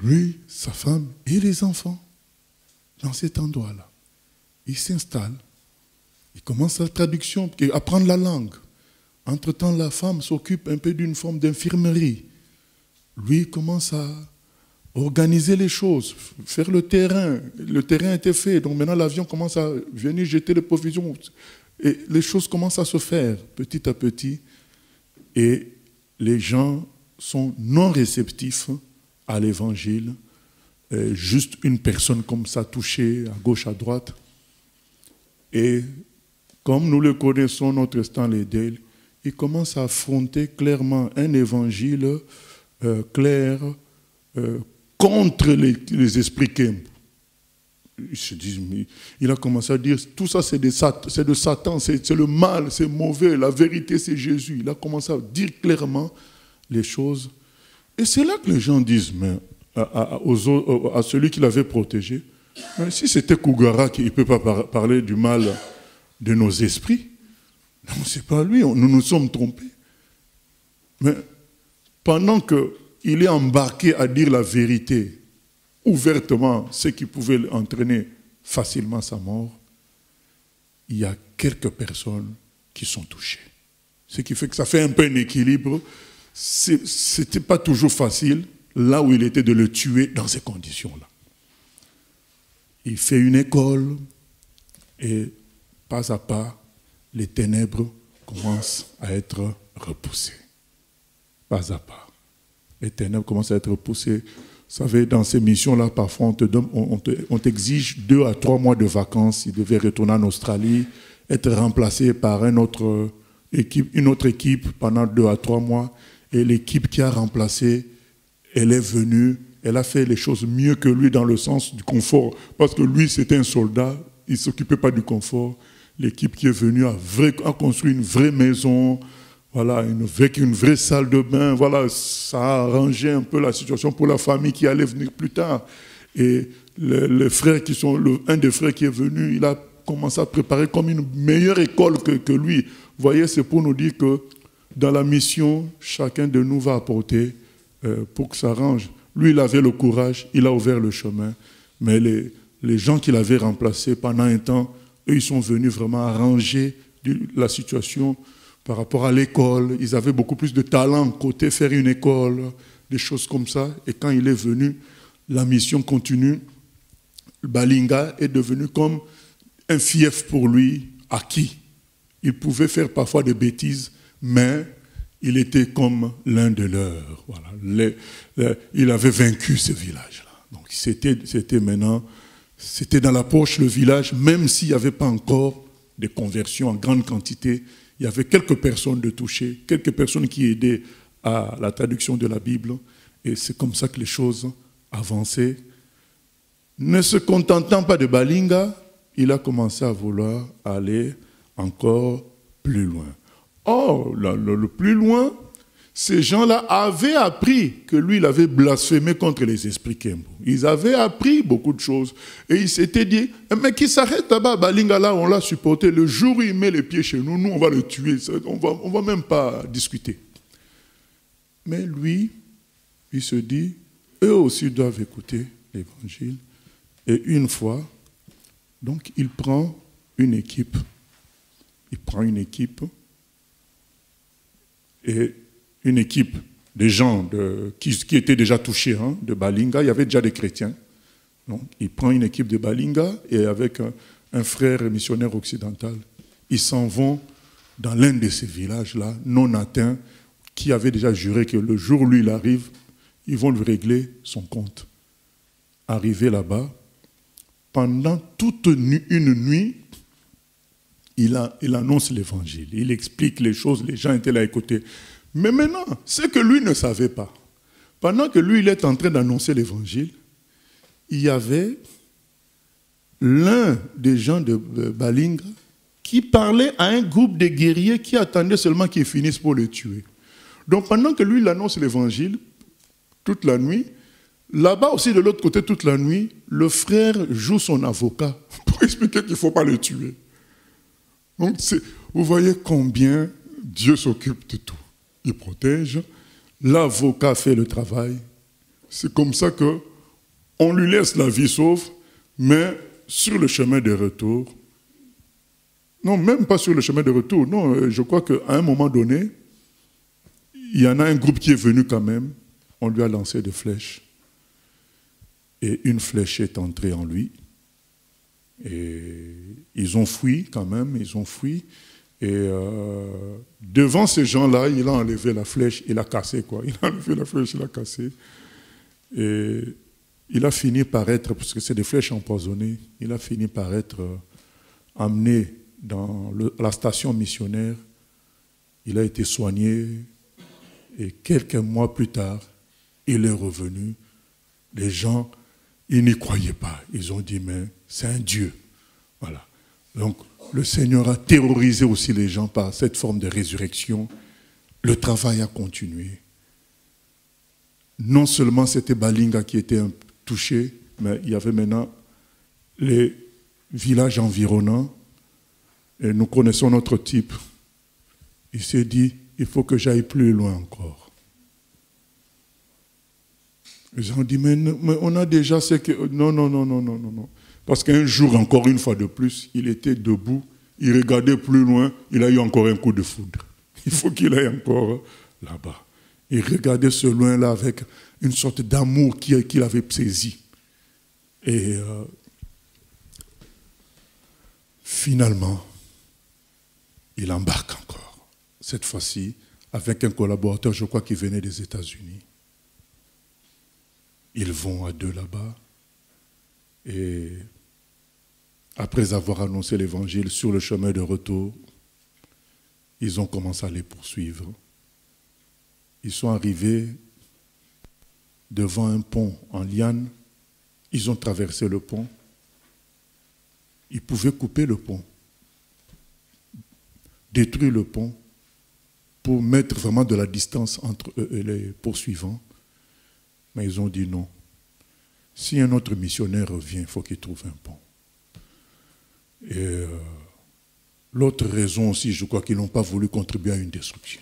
Lui, sa femme et les enfants dans cet endroit-là. Il s'installe. Il commence la traduction, apprendre la langue. Entre-temps, la femme s'occupe un peu d'une forme d'infirmerie. Lui commence à organiser les choses, faire le terrain. Le terrain était fait, donc maintenant l'avion commence à venir jeter les provisions. Et les choses commencent à se faire petit à petit. Et les gens sont non réceptifs à l'évangile. Juste une personne comme ça touchée à gauche, à droite. Et comme nous le connaissons, notre Stanley Dale, il commence à affronter clairement un évangile clair contre les esprits Kemp. Il a commencé à dire, tout ça c'est de Satan, c'est le mal, c'est mauvais, la vérité c'est Jésus. Il a commencé à dire clairement les choses. Et c'est là que les gens disent, mais à celui qui l'avait protégé, mais si c'était Kougara qui ne peut pas parler du mal de nos esprits, non, ce n'est pas lui, nous nous sommes trompés. Mais pendant qu'il est embarqué à dire la vérité ouvertement, ce qui pouvait entraîner facilement sa mort, il y a quelques personnes qui sont touchées. Ce qui fait que ça fait un peu un équilibre. Ce n'était pas toujours facile, là où il était, de le tuer dans ces conditions-là. Il fait une école et pas à pas, les ténèbres commencent à être repoussées. Pas à pas. Les ténèbres commencent à être repoussées. Vous savez, dans ces missions-là, parfois, on t'exige 2 à 3 mois de vacances. Il devait retourner en Australie, être remplacé par une autre équipe pendant 2 à 3 mois. Et l'équipe qui a remplacé, elle est venue, elle a fait les choses mieux que lui dans le sens du confort. Parce que lui, c'était un soldat, il ne s'occupait pas du confort. L'équipe qui est venue a construit une vraie maison, voilà, avec une vraie salle de bain. Voilà, ça a arrangé un peu la situation pour la famille qui allait venir plus tard. Et les frères un des frères qui est venu, il a commencé à préparer comme une meilleure école que lui. Vous voyez, c'est pour nous dire que dans la mission, chacun de nous va apporter pour que ça arrange. Lui, il avait le courage, il a ouvert le chemin. Mais les gens qu'il avait remplacés pendant un temps, eux, ils sont venus vraiment arranger la situation par rapport à l'école. Ils avaient beaucoup plus de talent côté faire une école, des choses comme ça. Et quand il est venu, la mission continue. Balinga est devenu comme un fief pour lui, acquis. Il pouvait faire parfois des bêtises, mais il était comme l'un de leurs. Voilà. Il avait vaincu ce village-là. Donc c'était maintenant... C'était dans la poche, le village, même s'il n'y avait pas encore de conversions en grande quantité. Il y avait quelques personnes de touchées, quelques personnes qui aidaient à la traduction de la Bible. Et c'est comme ça que les choses avançaient. Ne se contentant pas de Balinga, il a commencé à vouloir aller encore plus loin. Or, le plus loin, ces gens-là avaient appris que lui, il avait blasphémé contre les esprits Kembo. Ils avaient appris beaucoup de choses. Et ils s'étaient dit, mais qui s'arrête là-bas, Balinga, là, on l'a supporté. Le jour où il met les pieds chez nous, nous, on va le tuer. On va même pas discuter. Mais lui, il se dit, eux aussi doivent écouter l'évangile. Et une fois, donc, il prend une équipe. Et une équipe de gens qui étaient déjà touchés de Balinga. Il y avait déjà des chrétiens. Donc, il prend une équipe de Balinga et avec un frère missionnaire occidental, ils s'en vont dans l'un de ces villages-là, non atteints, qui avait déjà juré que le jour où lui il arrive, ils vont lui régler son compte. Arrivé là-bas, pendant toute une nuit, il annonce l'évangile. Il explique les choses, les gens étaient là à écouter. Mais maintenant, c'est que lui ne savait pas. pendant que lui, il est en train d'annoncer l'évangile, il y avait l'un des gens de Balinga qui parlait à un groupe de guerriers qui attendaient seulement qu'ils finissent pour le tuer. Donc pendant que lui, il annonce l'évangile, toute la nuit, là-bas aussi, de l'autre côté, toute la nuit, le frère joue son avocat pour expliquer qu'il ne faut pas le tuer. Donc, vous voyez combien Dieu s'occupe de tout. Il protège, l'avocat fait le travail. C'est comme ça qu'on lui laisse la vie sauve, mais sur le chemin de retour, non, même pas sur le chemin de retour, non, je crois qu'à un moment donné, il y en a un groupe qui est venu quand même, on lui a lancé des flèches. Et une flèche est entrée en lui. Et ils ont fui quand même, ils ont fui. Et devant ces gens-là, il a enlevé la flèche, il a cassé quoi. Il a enlevé la flèche, il a cassé. Et il a fini par être, parce que c'est des flèches empoisonnées, il a fini par être amené dans la station missionnaire. Il a été soigné. Et quelques mois plus tard, il est revenu. Les gens, ils n'y croyaient pas. Ils ont dit, mais c'est un Dieu. Voilà. Donc, le Seigneur a terrorisé aussi les gens par cette forme de résurrection. Le travail a continué. Non seulement c'était Balinga qui était touché, mais il y avait maintenant les villages environnants. Et nous connaissons notre type. Il s'est dit, il faut que j'aille plus loin encore. Ils ont dit, mais on a déjà ce que... Non. Parce qu'un jour, encore une fois de plus, il était debout, il regardait plus loin, il a eu encore un coup de foudre. Il faut qu'il aille encore là-bas. Il regardait ce loin-là avec une sorte d'amour qu'il avait saisi. Et finalement, il embarque encore. Cette fois-ci, avec un collaborateur, je crois qu'il venait des États-Unis. Ils vont à deux là-bas. Et après avoir annoncé l'évangile sur le chemin de retour, ils ont commencé à les poursuivre. Ils sont arrivés devant un pont en liane. Ils ont traversé le pont. Ils pouvaient couper le pont, détruire le pont pour mettre vraiment de la distance entre eux et les poursuivants. Mais ils ont dit non. Si un autre missionnaire revient, il faut qu'il trouve un pont. Et l'autre raison aussi, je crois qu'ils n'ont pas voulu contribuer à une destruction.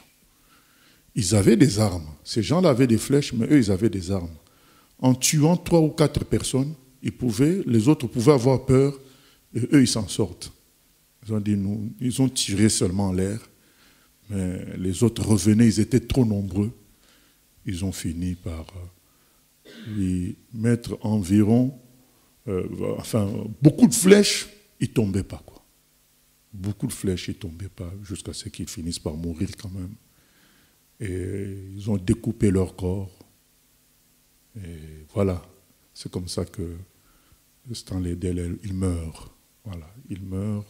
Ils avaient des armes. Ces gens-là avaient des flèches, mais eux, ils avaient des armes. En tuant 3 ou 4 personnes, les autres pouvaient avoir peur, et eux, ils s'en sortent. Ils ont dit, ils ont tiré seulement en l'air, mais les autres revenaient, ils étaient trop nombreux. Ils ont fini par lui mettre environ, beaucoup de flèches, ils ne tombaient pas, quoi. Beaucoup de flèches, ils ne tombaient pas, jusqu'à ce qu'ils finissent par mourir quand même. Et ils ont découpé leur corps. Et voilà, c'est comme ça que Stanley Dell, il meurt. Voilà, il meurt.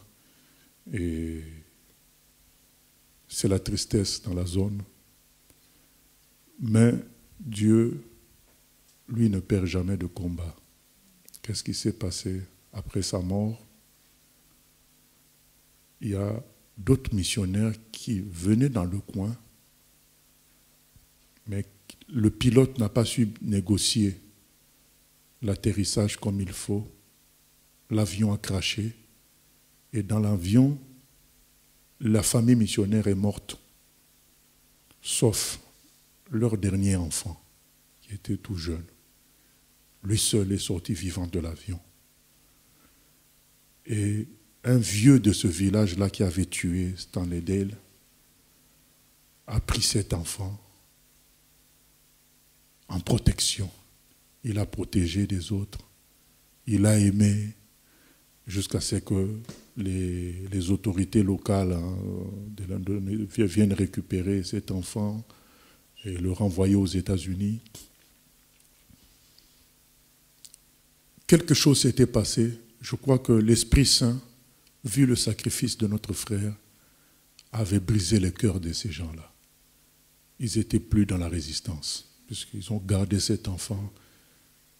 Et c'est la tristesse dans la zone. Mais Dieu, lui, ne perd jamais de combat. Qu'est-ce qui s'est passé après sa mort? Il y a d'autres missionnaires qui venaient dans le coin, mais le pilote n'a pas su négocier l'atterrissage comme il faut. L'avion a craché. Et dans l'avion, la famille missionnaire est morte, sauf leur dernier enfant, qui était tout jeune. Lui seul est sorti vivant de l'avion. Et un vieux de ce village-là qui avait tué Stanley Dale a pris cet enfant en protection. Il a protégé des autres. Il a aimé jusqu'à ce que les autorités locales viennent récupérer cet enfant et le renvoyer aux États-Unis. Quelque chose s'était passé. Je crois que l'Esprit Saint, vu le sacrifice de notre frère, avait brisé le cœur de ces gens-là. Ils n'étaient plus dans la résistance. puisqu'ils ont gardé cet enfant,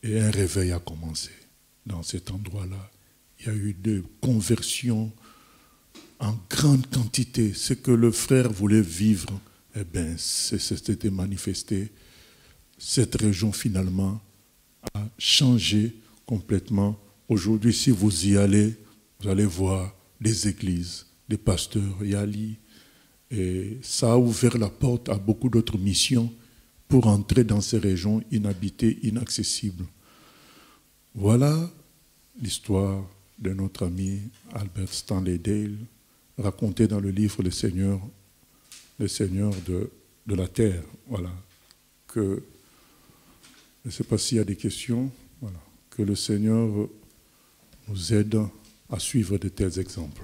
et un réveil a commencé dans cet endroit-là. Il y a eu des conversions en grande quantité. Ce que le frère voulait vivre, eh bien, c'était manifesté. Cette région, finalement, a changé complètement. Aujourd'hui, si vous y allez, vous allez voir des églises, des pasteurs, Yali. Et ça a ouvert la porte à beaucoup d'autres missions pour entrer dans ces régions inhabitées, inaccessibles. Voilà l'histoire de notre ami Albert Stanley Dale, racontée dans le livre Le Seigneur de la Terre. Voilà. Je ne sais pas s'il y a des questions. Voilà. Que le Seigneur nous aide à suivre de tels exemples.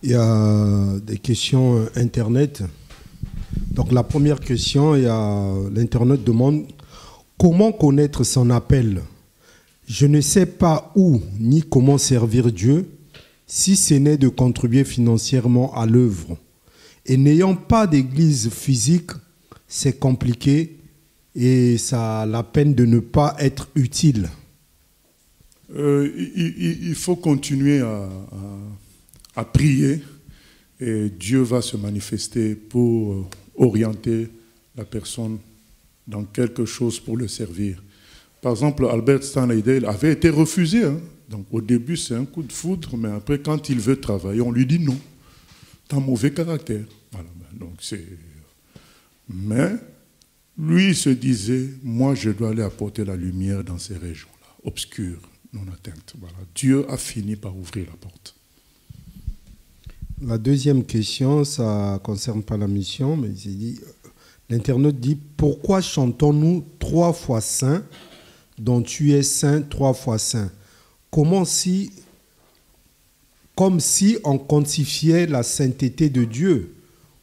Il y a des questions Internet. Donc la première question, l'Internet demande comment connaître son appel. Je ne sais pas où ni comment servir Dieu si ce n'est de contribuer financièrement à l'œuvre. Et n'ayant pas d'église physique, c'est compliqué et ça a la peine de ne pas être utile. Il faut continuer à prier et Dieu va se manifester pour orienter la personne dans quelque chose pour le servir. Par exemple, Albert Stanley Dale avait été refusé. Donc au début, c'est un coup de foudre, mais après, quand il veut travailler, on lui dit non. T'as un mauvais caractère. Voilà. Donc mais lui, il se disait, moi, je dois aller apporter la lumière dans ces régions-là, obscures, non atteintes. Voilà. Dieu a fini par ouvrir la porte. La deuxième question, ça ne concerne pas la mission, mais l'internaute dit, pourquoi chantons-nous 3 fois saint, dont tu es saint 3 fois saint? Comme si on quantifiait la sainteté de Dieu,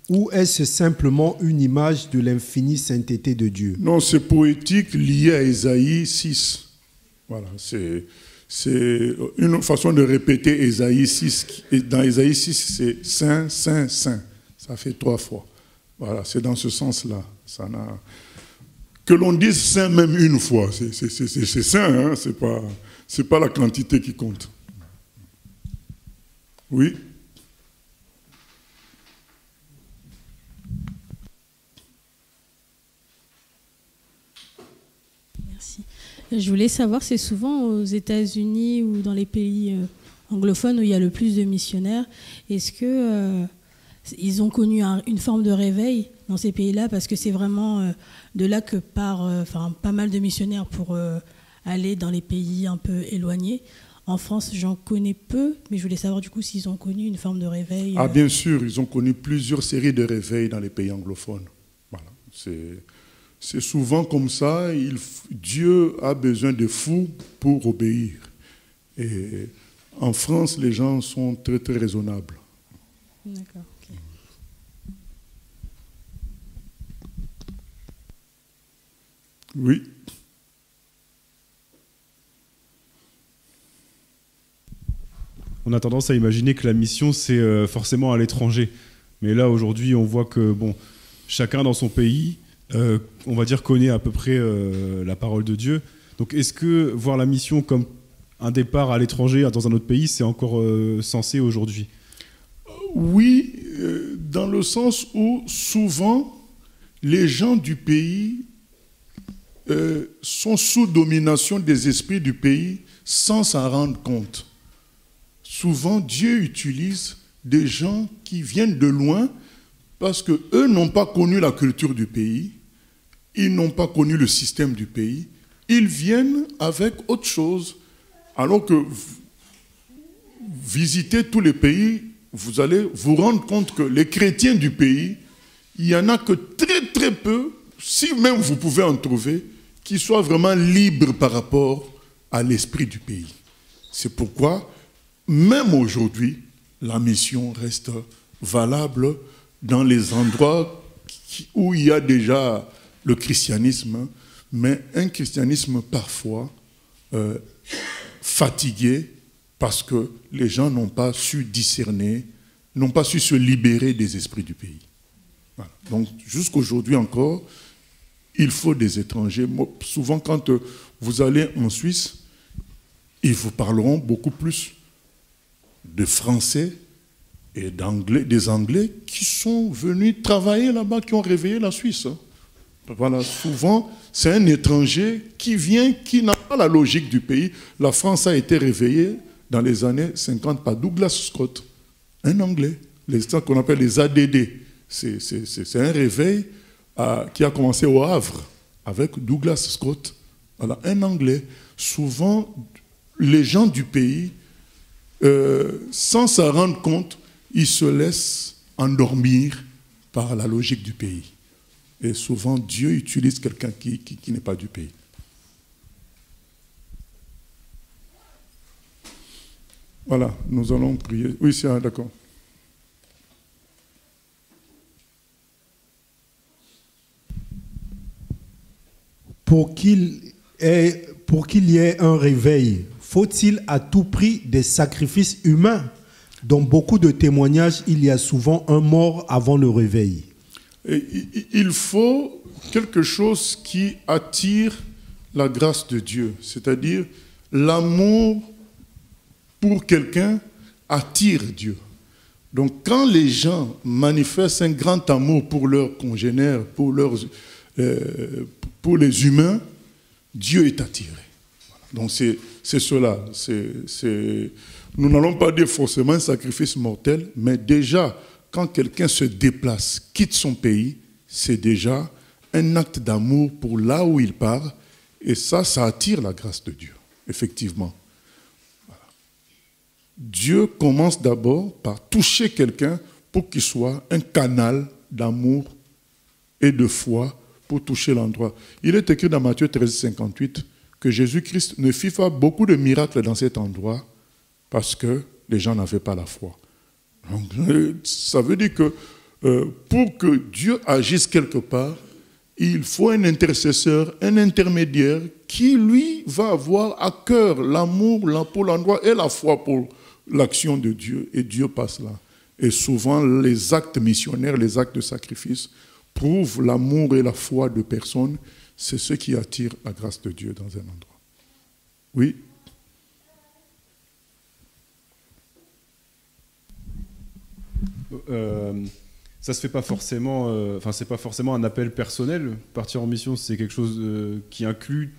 ou est-ce simplement une image de l'infinie sainteté de Dieu? Non, c'est poétique lié à Ésaïe 6. Voilà, c'est une façon de répéter Ésaïe 6. Dans Ésaïe 6, c'est saint, saint, saint. Ça fait 3 fois. Voilà, c'est dans ce sens-là. Que l'on dise saint même une fois, c'est saint, hein? C'est pas la quantité qui compte. Oui. Merci. Je voulais savoir, c'est souvent aux États-Unis ou dans les pays anglophones où il y a le plus de missionnaires, est-ce que ils ont connu une forme de réveil dans ces pays-là, parce que c'est vraiment de là que part pas mal de missionnaires pour aller dans les pays un peu éloignés. En France, j'en connais peu, mais je voulais savoir du coup s'ils ont connu une forme de réveil. Ah bien sûr, ils ont connu plusieurs séries de réveils dans les pays anglophones. Voilà. C'est souvent comme ça, Dieu a besoin de fous pour obéir. Et en France, les gens sont très très raisonnables. D'accord. Okay. Oui. On a tendance à imaginer que la mission, c'est forcément à l'étranger. Mais là, aujourd'hui, on voit que chacun dans son pays, on va dire, connaît à peu près la parole de Dieu. Donc, est-ce que voir la mission comme un départ à l'étranger, dans un autre pays, c'est encore sensé aujourd'hui? Oui, dans le sens où souvent, les gens du pays sont sous domination des esprits du pays sans s'en rendre compte. Souvent, Dieu utilise des gens qui viennent de loin parce qu'eux n'ont pas connu la culture du pays, ils n'ont pas connu le système du pays, ils viennent avec autre chose. Alors que visiter tous les pays, vous allez vous rendre compte que les chrétiens du pays, il n'y en a que très très peu, si même vous pouvez en trouver, qui soient vraiment libres par rapport à l'esprit du pays. C'est pourquoi, même aujourd'hui, la mission reste valable dans les endroits où il y a déjà le christianisme, mais un christianisme parfois fatigué parce que les gens n'ont pas su discerner, n'ont pas su se libérer des esprits du pays. Voilà. Donc, jusqu'aujourd'hui encore, il faut des étrangers. Moi, souvent, quand vous allez en Suisse, ils vous parleront beaucoup plus de français et d'anglais, des Anglais qui sont venus travailler là-bas, qui ont réveillé la Suisse. Voilà, souvent, c'est un étranger qui vient, qui n'a pas la logique du pays. La France a été réveillée dans les années 50 par Douglas Scott, un Anglais, ce qu'on appelle les ADD. C'est un réveil qui a commencé au Havre avec Douglas Scott, voilà, un Anglais. Souvent, les gens du pays, sans s'en rendre compte, ils se laissent endormir par la logique du pays. Et souvent, Dieu utilise quelqu'un qui n'est pas du pays. Voilà, nous allons prier. Oui, c'est d'accord. Pour qu'il y ait un réveil, faut-il à tout prix des sacrifices humains? Dans beaucoup de témoignages, il y a souvent un mort avant le réveil. Et il faut quelque chose qui attire la grâce de Dieu, c'est-à-dire l'amour pour quelqu'un attire Dieu. Donc quand les gens manifestent un grand amour pour leurs congénères, pour les humains, Dieu est attiré. Donc c'est cela. Nous n'allons pas dire forcément un sacrifice mortel, mais déjà, quand quelqu'un se déplace, quitte son pays, c'est déjà un acte d'amour pour là où il part, et ça attire la grâce de Dieu, effectivement. Voilà. Dieu commence d'abord par toucher quelqu'un pour qu'il soit un canal d'amour et de foi pour toucher l'endroit. Il est écrit dans Matthieu 13, 58 que Jésus-Christ ne fit pas beaucoup de miracles dans cet endroit parce que les gens n'avaient pas la foi. Donc, ça veut dire que pour que Dieu agisse quelque part, il faut un intercesseur, un intermédiaire qui, lui, va avoir à cœur l'amour pour l'endroit et la foi pour l'action de Dieu. Et Dieu passe là. Et souvent, les actes missionnaires, les actes de sacrifice prouvent l'amour et la foi de personnes. C'est ce qui attire la grâce de Dieu dans un endroit. Oui. Ça se fait pas forcément. C'est pas forcément un appel personnel. Partir en mission, c'est quelque chose qui inclut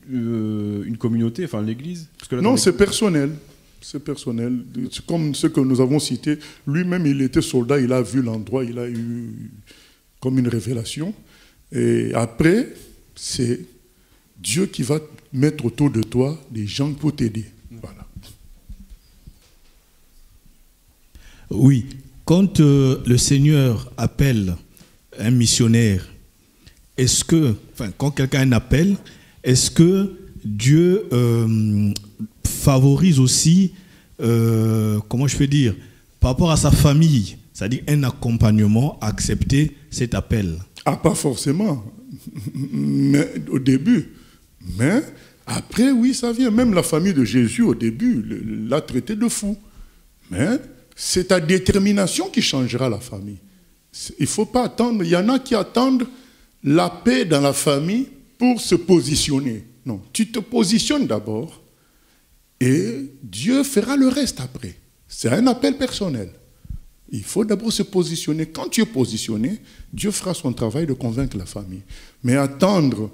une communauté, enfin l'Église. Non, c'est personnel. C'est personnel. Comme ce que nous avons cité. Lui-même, il était soldat. Il a vu l'endroit. Il a eu comme une révélation. Et après, c'est Dieu qui va mettre autour de toi des gens pour t'aider. Voilà. Oui. Quand le Seigneur appelle un missionnaire, quand quelqu'un a un appel, est-ce que Dieu favorise aussi, comment je peux dire, par rapport à sa famille, c'est-à-dire un accompagnement à accepter cet appel? Ah, pas forcément, mais au début. Mais après, oui, ça vient. Même la famille de Jésus, au début, l'a traité de fou. Mais c'est ta détermination qui changera la famille. Il ne faut pas attendre. Il y en a qui attendent la paix dans la famille pour se positionner. Non, tu te positionnes d'abord et Dieu fera le reste après. C'est un appel personnel. Il faut d'abord se positionner. Quand tu es positionné, Dieu fera son travail de convaincre la famille. Mais attendre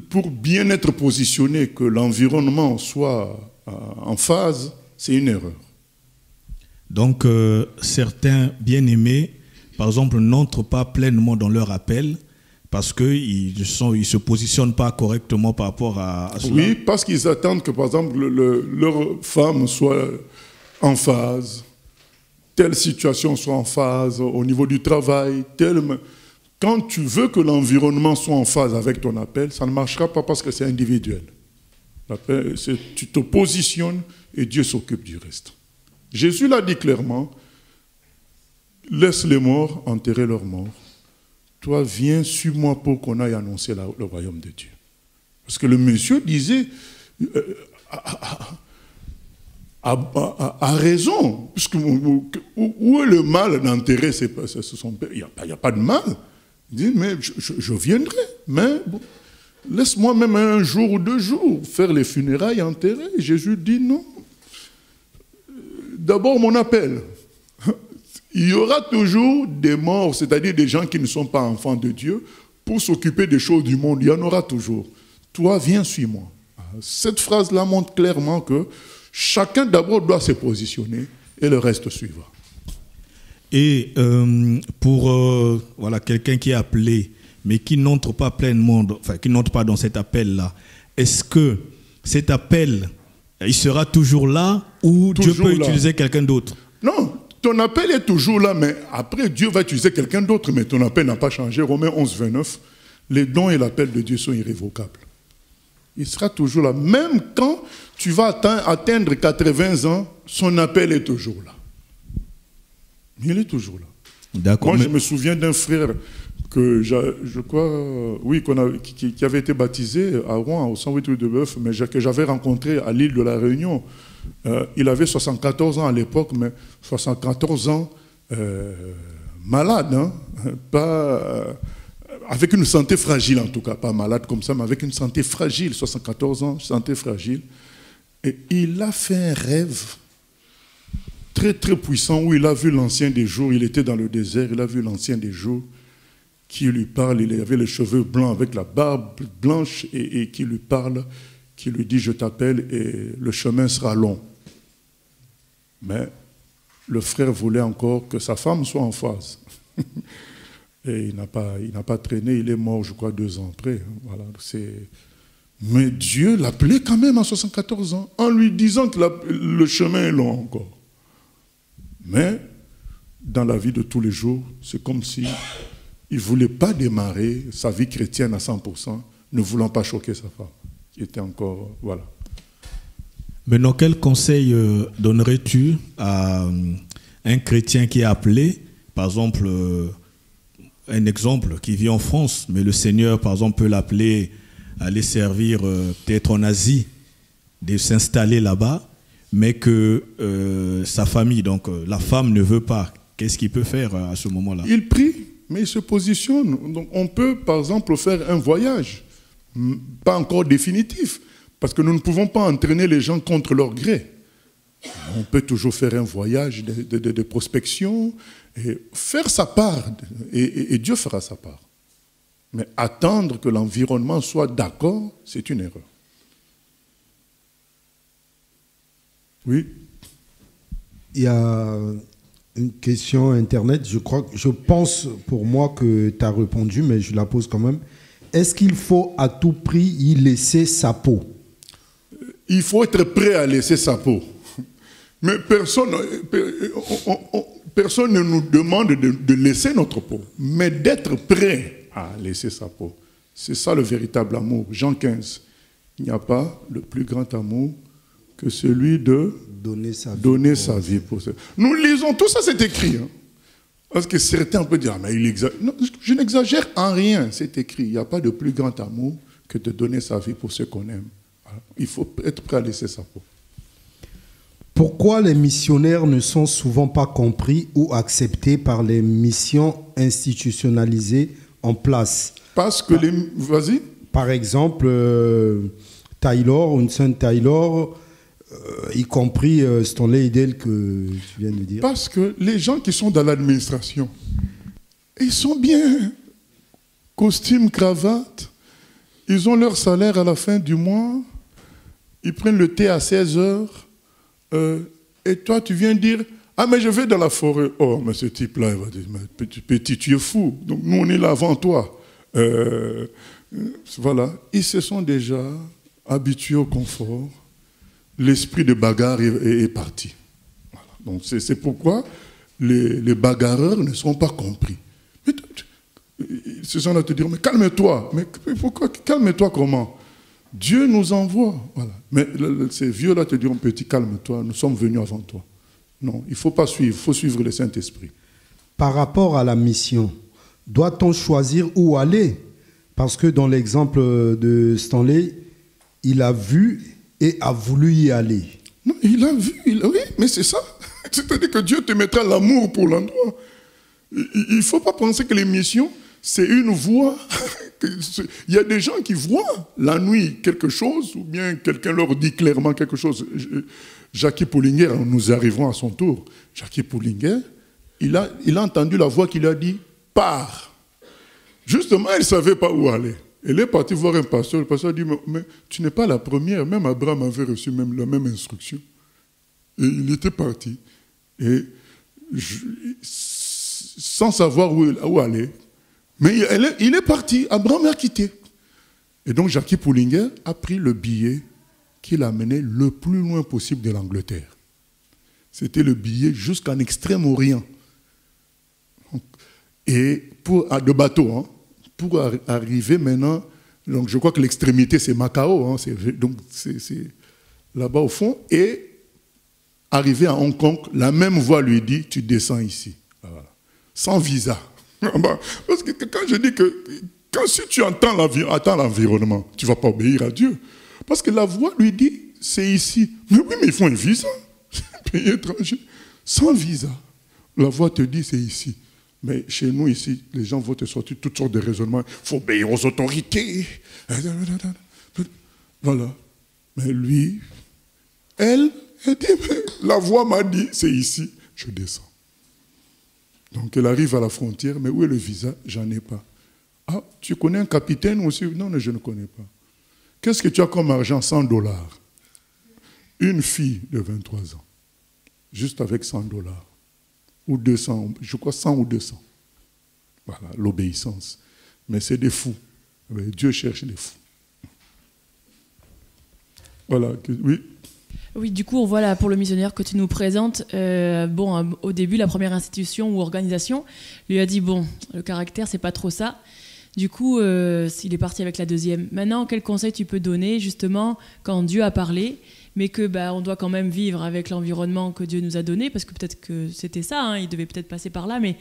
pour bien être positionné, que l'environnement soit en phase, c'est une erreur. Donc, certains bien-aimés, par exemple, n'entrent pas pleinement dans leur appel parce qu'ils ne se positionnent pas correctement par rapport à cela. Oui, parce qu'ils attendent que, par exemple, leur femme soit en phase, telle situation soit en phase au niveau du travail, Quand tu veux que l'environnement soit en phase avec ton appel, ça ne marchera pas parce que c'est individuel. Tu te positionnes et Dieu s'occupe du reste. Jésus l'a dit clairement, laisse les morts enterrer leurs morts. Toi, viens, suis-moi pour qu'on aille annoncer le royaume de Dieu. Parce que le monsieur disait, a raison. Puisque, où est le mal d'enterrer son père? Il n'y a pas de mal. Il dit, mais je viendrai. Mais bon, laisse-moi même un jour ou 2 jours faire les funérailles, enterrer. Jésus dit non. D'abord, mon appel. Il y aura toujours des morts, c'est-à-dire des gens qui ne sont pas enfants de Dieu, pour s'occuper des choses du monde. Il y en aura toujours. Toi, viens, suis-moi. Cette phrase-là montre clairement que chacun d'abord doit se positionner et le reste suivra. Et pour voilà, quelqu'un qui est appelé, mais qui n'entre pas pleinement, enfin qui n'entre pas dans cet appel-là, est-ce que cet appel, il sera toujours là ou Dieu peut utiliser quelqu'un d'autre? Non, ton appel est toujours là, mais après Dieu va utiliser quelqu'un d'autre, mais ton appel n'a pas changé. Romains 11, 29, les dons et l'appel de Dieu sont irrévocables. Il sera toujours là. Même quand tu vas atteindre 80 ans, son appel est toujours là. Il est toujours là. D'accord. Moi, je me souviens d'un frère que je crois, oui, qui avait été baptisé à Rouen, au 108 rue de Bœuf, mais que j'avais rencontré à l'île de la Réunion. Il avait 74 ans à l'époque, mais 74 ans malade, hein, pas... avec une santé fragile en tout cas, pas malade comme ça, mais avec une santé fragile, 74 ans, santé fragile. Et il a fait un rêve très très puissant où il a vu l'ancien des jours, il était dans le désert, il a vu l'ancien des jours qui lui parle, il avait les cheveux blancs avec la barbe blanche et qui lui parle, qui lui dit « je t'appelle et le chemin sera long ». Mais le frère voulait encore que sa femme soit en phase. Et il n'a pas traîné, il est mort, je crois, 2 ans après. Voilà, mais Dieu l'appelait quand même à 74 ans, en lui disant que le chemin est long encore. Mais dans la vie de tous les jours, c'est comme si il ne voulait pas démarrer sa vie chrétienne à 100%, ne voulant pas choquer sa femme. Il était encore... Voilà. Maintenant, quel conseil donnerais-tu à un chrétien qui est appelé, par exemple... un exemple qui vit en France, mais le Seigneur, par exemple, peut l'appeler à aller servir peut-être en Asie, de s'installer là-bas, mais que sa famille, donc la femme ne veut pas. Qu'est-ce qu'il peut faire à ce moment-là? Il prie, mais il se positionne. Donc, on peut, par exemple, faire un voyage, pas encore définitif, parce que nous ne pouvons pas entraîner les gens contre leur gré. On peut toujours faire un voyage de prospection, et faire sa part, et Dieu fera sa part. Mais attendre que l'environnement soit d'accord, c'est une erreur. Oui. Il y a une question Internet, je pense pour moi que tu as répondu, mais je la pose quand même. Est-ce qu'il faut à tout prix y laisser sa peau? Il faut être prêt à laisser sa peau. Mais personne ne nous demande de laisser notre peau, mais d'être prêt à laisser sa peau. C'est ça le véritable amour. Jean 15. Il n'y a pas le plus grand amour que celui de donner sa vie pour ça. Nous lisons, tout ça c'est écrit. Hein. Parce que certains peuvent dire, mais il exagère. Non, je n'exagère en rien, c'est écrit. Il n'y a pas de plus grand amour que de donner sa vie pour ceux qu'on aime. Il faut être prêt à laisser sa peau. Pourquoi les missionnaires ne sont souvent pas compris ou acceptés par les missions institutionnalisées en place? Parce que Vas-y. Par exemple, Taylor, Hudson Taylor, y compris Stanley Idel que tu viens de dire. Parce que les gens qui sont dans l'administration, ils sont bien. Costume, cravate, ils ont leur salaire à la fin du mois, ils prennent le thé à 16 heures. Et toi, tu viens dire, ah, mais je vais dans la forêt. Oh, mais ce type-là, il va dire, mais petit, tu es fou. Donc, nous, on est là avant toi. Voilà. Ils se sont déjà habitués au confort. L'esprit de bagarre est parti. Voilà. Donc, c'est pourquoi les bagarreurs ne sont pas compris. Mais ces gens-là te diront, mais calme-toi. Mais pourquoi? Calme-toi comment? Dieu nous envoie. Voilà. Mais ces vieux-là te diront, petit, calme-toi, nous sommes venus avant toi. Non, il ne faut pas suivre, il faut suivre le Saint-Esprit. Par rapport à la mission, doit-on choisir où aller? Parce que dans l'exemple de Stanley, il a vu et a voulu y aller. Non, il a vu, oui, mais c'est ça. C'est-à-dire que Dieu te mettra l'amour pour l'endroit. Il ne faut pas penser que les missions, c'est une voie. Il y a des gens qui voient la nuit quelque chose, ou bien quelqu'un leur dit clairement quelque chose. Jackie Pullinger, nous arrivons à son tour. Jackie Pullinger, il a entendu la voix qui lui a dit « pars ». Justement, elle ne savait pas où aller. Elle est partie voir un pasteur. Le pasteur a dit « mais tu n'es pas la première. Même Abraham avait reçu même la même instruction. » Et il était parti. Et sans savoir où aller. Mais il est parti. Abraham a quitté. Et donc Jackie Pullinger a pris le billet qui l'a mené le plus loin possible de l'Angleterre. C'était le billet jusqu'en Extrême-Orient. Et de bateau, hein, pour arriver maintenant, donc je crois que l'extrémité c'est Macao, hein, donc c'est là-bas au fond, et arrivé à Hong Kong, la même voie lui dit, tu descends ici, voilà. Sans visa. Parce que quand je dis que, si tu entends l'environnement, tu ne vas pas obéir à Dieu. Parce que la voix lui dit, c'est ici. Mais oui, mais il faut un visa. Pays étranger. Sans visa. La voix te dit, c'est ici. Mais chez nous, ici, les gens vont te sortir toutes sortes de raisonnements. Il faut obéir aux autorités. Voilà. Mais lui, elle dit, la voix m'a dit, c'est ici. Je descends. Donc elle arrive à la frontière, mais où est le visa? J'en ai pas. Ah, tu connais un capitaine aussi? Non, je ne connais pas. Qu'est-ce que tu as comme argent? 100 $. Une fille de 23 ans, juste avec 100 $. Ou 200, je crois 100 ou 200. Voilà, l'obéissance. Mais c'est des fous. Dieu cherche des fous. Voilà, oui. Oui, du coup, on voit là, pour le missionnaire que tu nous présentes, au début, la première institution ou organisation lui a dit, bon, le caractère, c'est pas trop ça. Du coup, il est parti avec la deuxième. Maintenant, quel conseil tu peux donner, justement, quand Dieu a parlé, mais que on doit quand même vivre avec l'environnement que Dieu nous a donné, parce que peut-être que c'était ça, hein, il devait peut-être passer par là, mais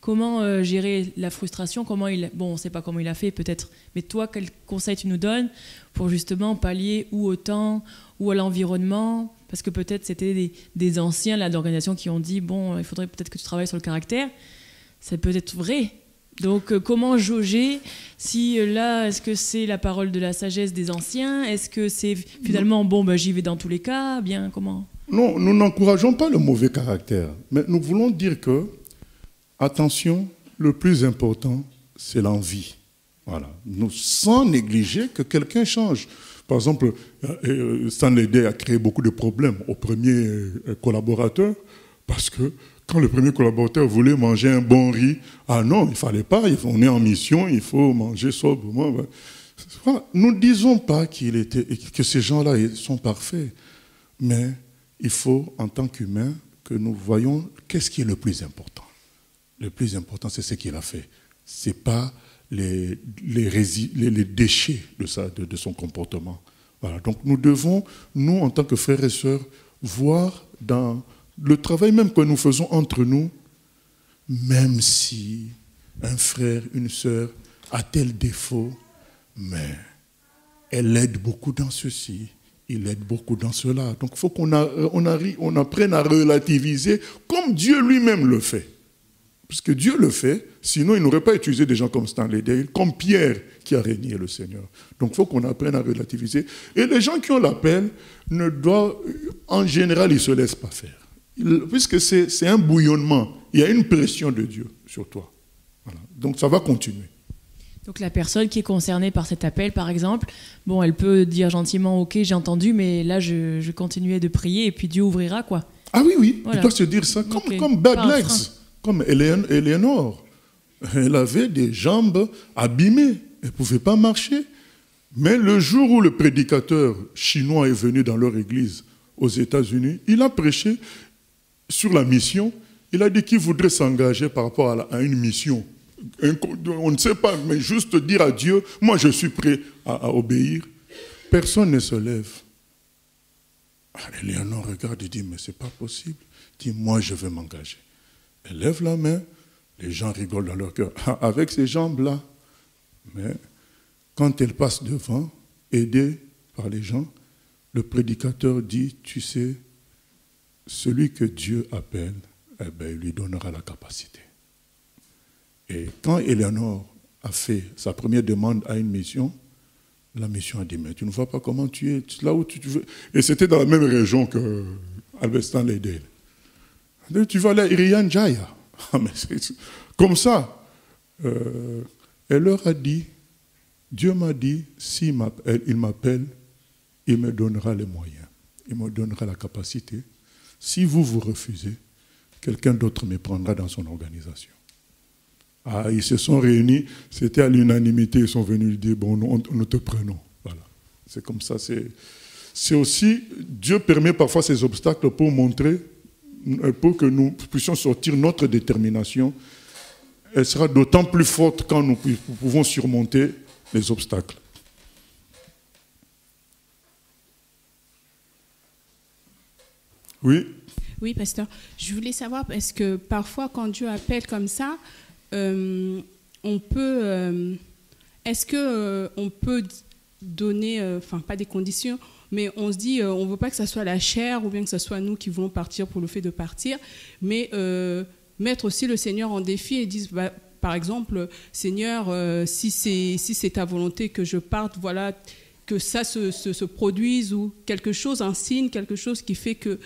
comment gérer la frustration, on ne sait pas comment il a fait, peut-être, mais toi, quel conseil tu nous donnes pour justement pallier ou au temps, ou à l'environnement, parce que peut-être c'était des anciens là, d'organisations qui ont dit, bon, il faudrait peut-être que tu travailles sur le caractère, c'est peut-être vrai. Donc, comment jauger si là, est-ce que c'est la parole de la sagesse des anciens? Est-ce que c'est finalement, j'y vais dans tous les cas? Bien, comment? Non, nous n'encourageons pas le mauvais caractère. Mais nous voulons dire que, attention, le plus important, c'est l'envie. Voilà. Nous, sans négliger que quelqu'un change. Par exemple, Stanley Day a créé beaucoup de problèmes au premier collaborateur, parce que quand le premier collaborateur voulait manger un bon riz, ah non, il ne fallait pas, on est en mission, il faut manger sobrement. Voilà. Nous ne disons pas que ces gens-là sont parfaits, mais il faut, en tant qu'humains, que nous voyons qu'est-ce qui est le plus important. Le plus important, c'est ce qu'il a fait. Ce n'est pas les déchets de son comportement. Voilà. Donc nous devons, nous, en tant que frères et sœurs, voir dans le travail même que nous faisons entre nous, même si un frère, une sœur a tel défaut, mais elle aide beaucoup dans ceci, il aide beaucoup dans cela. Donc il faut qu'on apprenne à relativiser comme Dieu lui-même le fait. Parce que Dieu le fait, sinon il n'aurait pas utilisé des gens comme Stanley Day, comme Pierre qui a régné le Seigneur. Donc il faut qu'on apprenne à relativiser. Et les gens qui ont l'appel, en général, ils ne se laissent pas faire. Puisque c'est un bouillonnement, il y a une pression de Dieu sur toi. Voilà. Donc ça va continuer. Donc la personne qui est concernée par cet appel, par exemple, elle peut dire gentiment, ok, j'ai entendu, mais là je continuais de prier et puis Dieu ouvrira, quoi. Ah oui, voilà. Il doit se dire ça, comme Bad Legs. Comme Eleanor, elle avait des jambes abîmées, elle ne pouvait pas marcher. Mais le jour où le prédicateur chinois est venu dans leur église aux États-Unis, il a prêché sur la mission. Il a dit qu'il voudrait s'engager par rapport à une mission. On ne sait pas, mais juste dire à Dieu, moi je suis prêt à obéir. Personne ne se lève. Eleanor regarde et dit, mais ce n'est pas possible. Il dit, moi je veux m'engager. Elle lève la main, les gens rigolent dans leur cœur. Avec ces jambes-là. Mais quand elle passe devant, aidée par les gens, le prédicateur dit, tu sais, celui que Dieu appelle, eh bien, il lui donnera la capacité. Et quand Éléonore a fait sa première demande à une mission, la mission a dit, mais tu ne vois pas comment tu es, là où tu veux. Et c'était dans la même région que Albert Stanley Dale. Tu vas aller à Irian Jaya. Comme ça. Elle leur a dit, Dieu m'a dit, s'il m'appelle, il me donnera les moyens, il me donnera la capacité. Si vous vous refusez, quelqu'un d'autre me prendra dans son organisation. Ah, ils se sont réunis, c'était à l'unanimité, ils sont venus lui dire, bon, nous te prenons. Voilà. C'est comme ça. C'est aussi, Dieu permet parfois ces obstacles pour montrer, pour que nous puissions sortir notre détermination. Elle sera d'autant plus forte quand nous pouvons surmonter les obstacles. Oui. Oui, pasteur. Je voulais savoir, parce que parfois, quand Dieu appelle comme ça, on peut... est-ce qu'on peut donner, enfin, pas des conditions, mais on se dit, on ne veut pas que ça soit la chair, ou bien que ce soit nous qui voulons partir pour le fait de partir, mais mettre aussi le Seigneur en défi et dire, bah, par exemple, Seigneur, si c'est ta volonté que je parte, voilà, que ça se produise, ou quelque chose, un signe, quelque chose qui fait que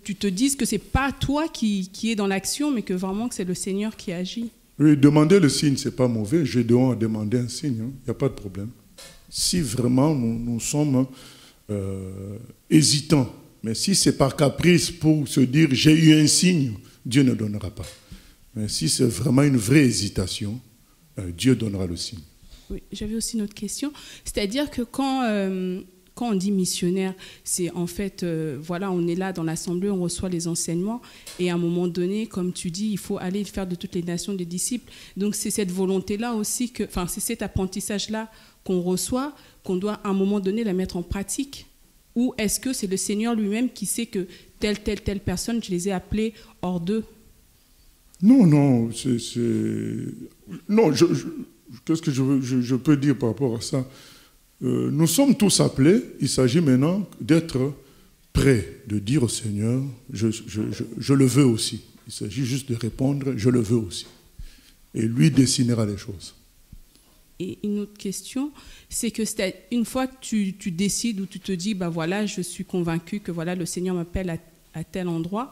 tu te dises que ce n'est pas toi qui est dans l'action, mais que vraiment que c'est le Seigneur qui agit. Oui, demander le signe, ce n'est pas mauvais. Gédéon a demandé un signe, il n'y a pas de problème. Si vraiment nous sommes hésitants, mais si c'est par caprice pour se dire j'ai eu un signe, Dieu ne donnera pas. Mais si c'est vraiment une vraie hésitation, Dieu donnera le signe. Oui, j'avais aussi une autre question. C'est-à-dire que quand on dit missionnaire, c'est en fait, voilà, on est là dans l'assemblée, on reçoit les enseignements, et à un moment donné, comme tu dis, il faut aller faire de toutes les nations des disciples. Donc c'est cette volonté-là aussi, enfin c'est cet apprentissage-là qu'on reçoit, qu'on doit à un moment donné la mettre en pratique. Ou est-ce que c'est le Seigneur lui-même qui sait que telle personne, je les ai appelés hors d'eux? Non, non, non, qu'est-ce que je peux dire par rapport à ça? Nous sommes tous appelés, il s'agit maintenant d'être prêts, de dire au Seigneur, je le veux aussi. Il s'agit juste de répondre, je le veux aussi. Et lui dessinera les choses. Et une autre question, c'est que une fois que tu décides ou tu te dis, bah voilà, je suis convaincu que voilà, le Seigneur m'appelle à tel endroit,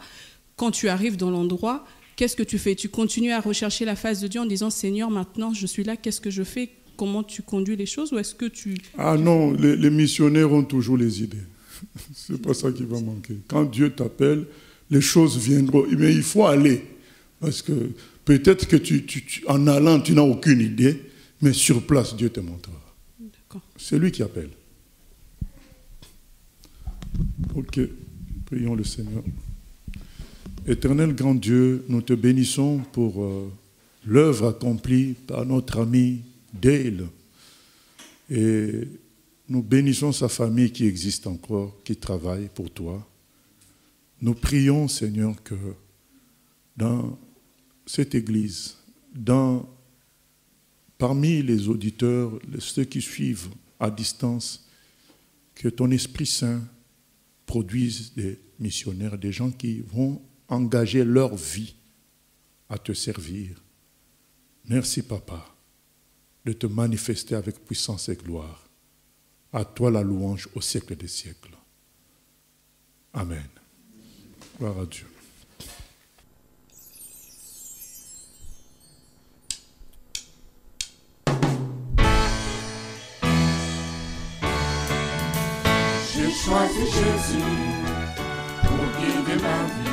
quand tu arrives dans l'endroit, qu'est-ce que tu fais? Tu continues à rechercher la face de Dieu en disant, Seigneur, maintenant je suis là, qu'est-ce que je fais? Comment tu conduis les choses, ou est-ce que tu... Ah non, les missionnaires ont toujours les idées. C'est pas ça qui va manquer. Quand Dieu t'appelle, les choses viendront. Mais il faut aller. Parce que peut-être que en allant, tu n'as aucune idée, mais sur place, Dieu te montrera. D'accord. C'est lui qui appelle. Ok, prions le Seigneur. Éternel grand Dieu, nous te bénissons pour l'œuvre accomplie par notre ami Dale. Et nous bénissons sa famille qui existe encore, qui travaille pour toi. Nous prions, Seigneur, que dans cette église, parmi les auditeurs, ceux qui suivent à distance, que ton Esprit Saint produise des missionnaires, des gens qui vont engager leur vie à te servir. Merci, Papa, de te manifester avec puissance et gloire. À toi la louange au siècle des siècles. Amen. Gloire à Dieu. J'ai choisi Jésus pour guider ma vie.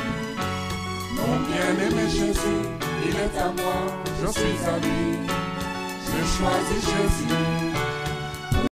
Mon bien-aimé Jésus, il est à moi, je suis à lui. J'ai choisi Jésus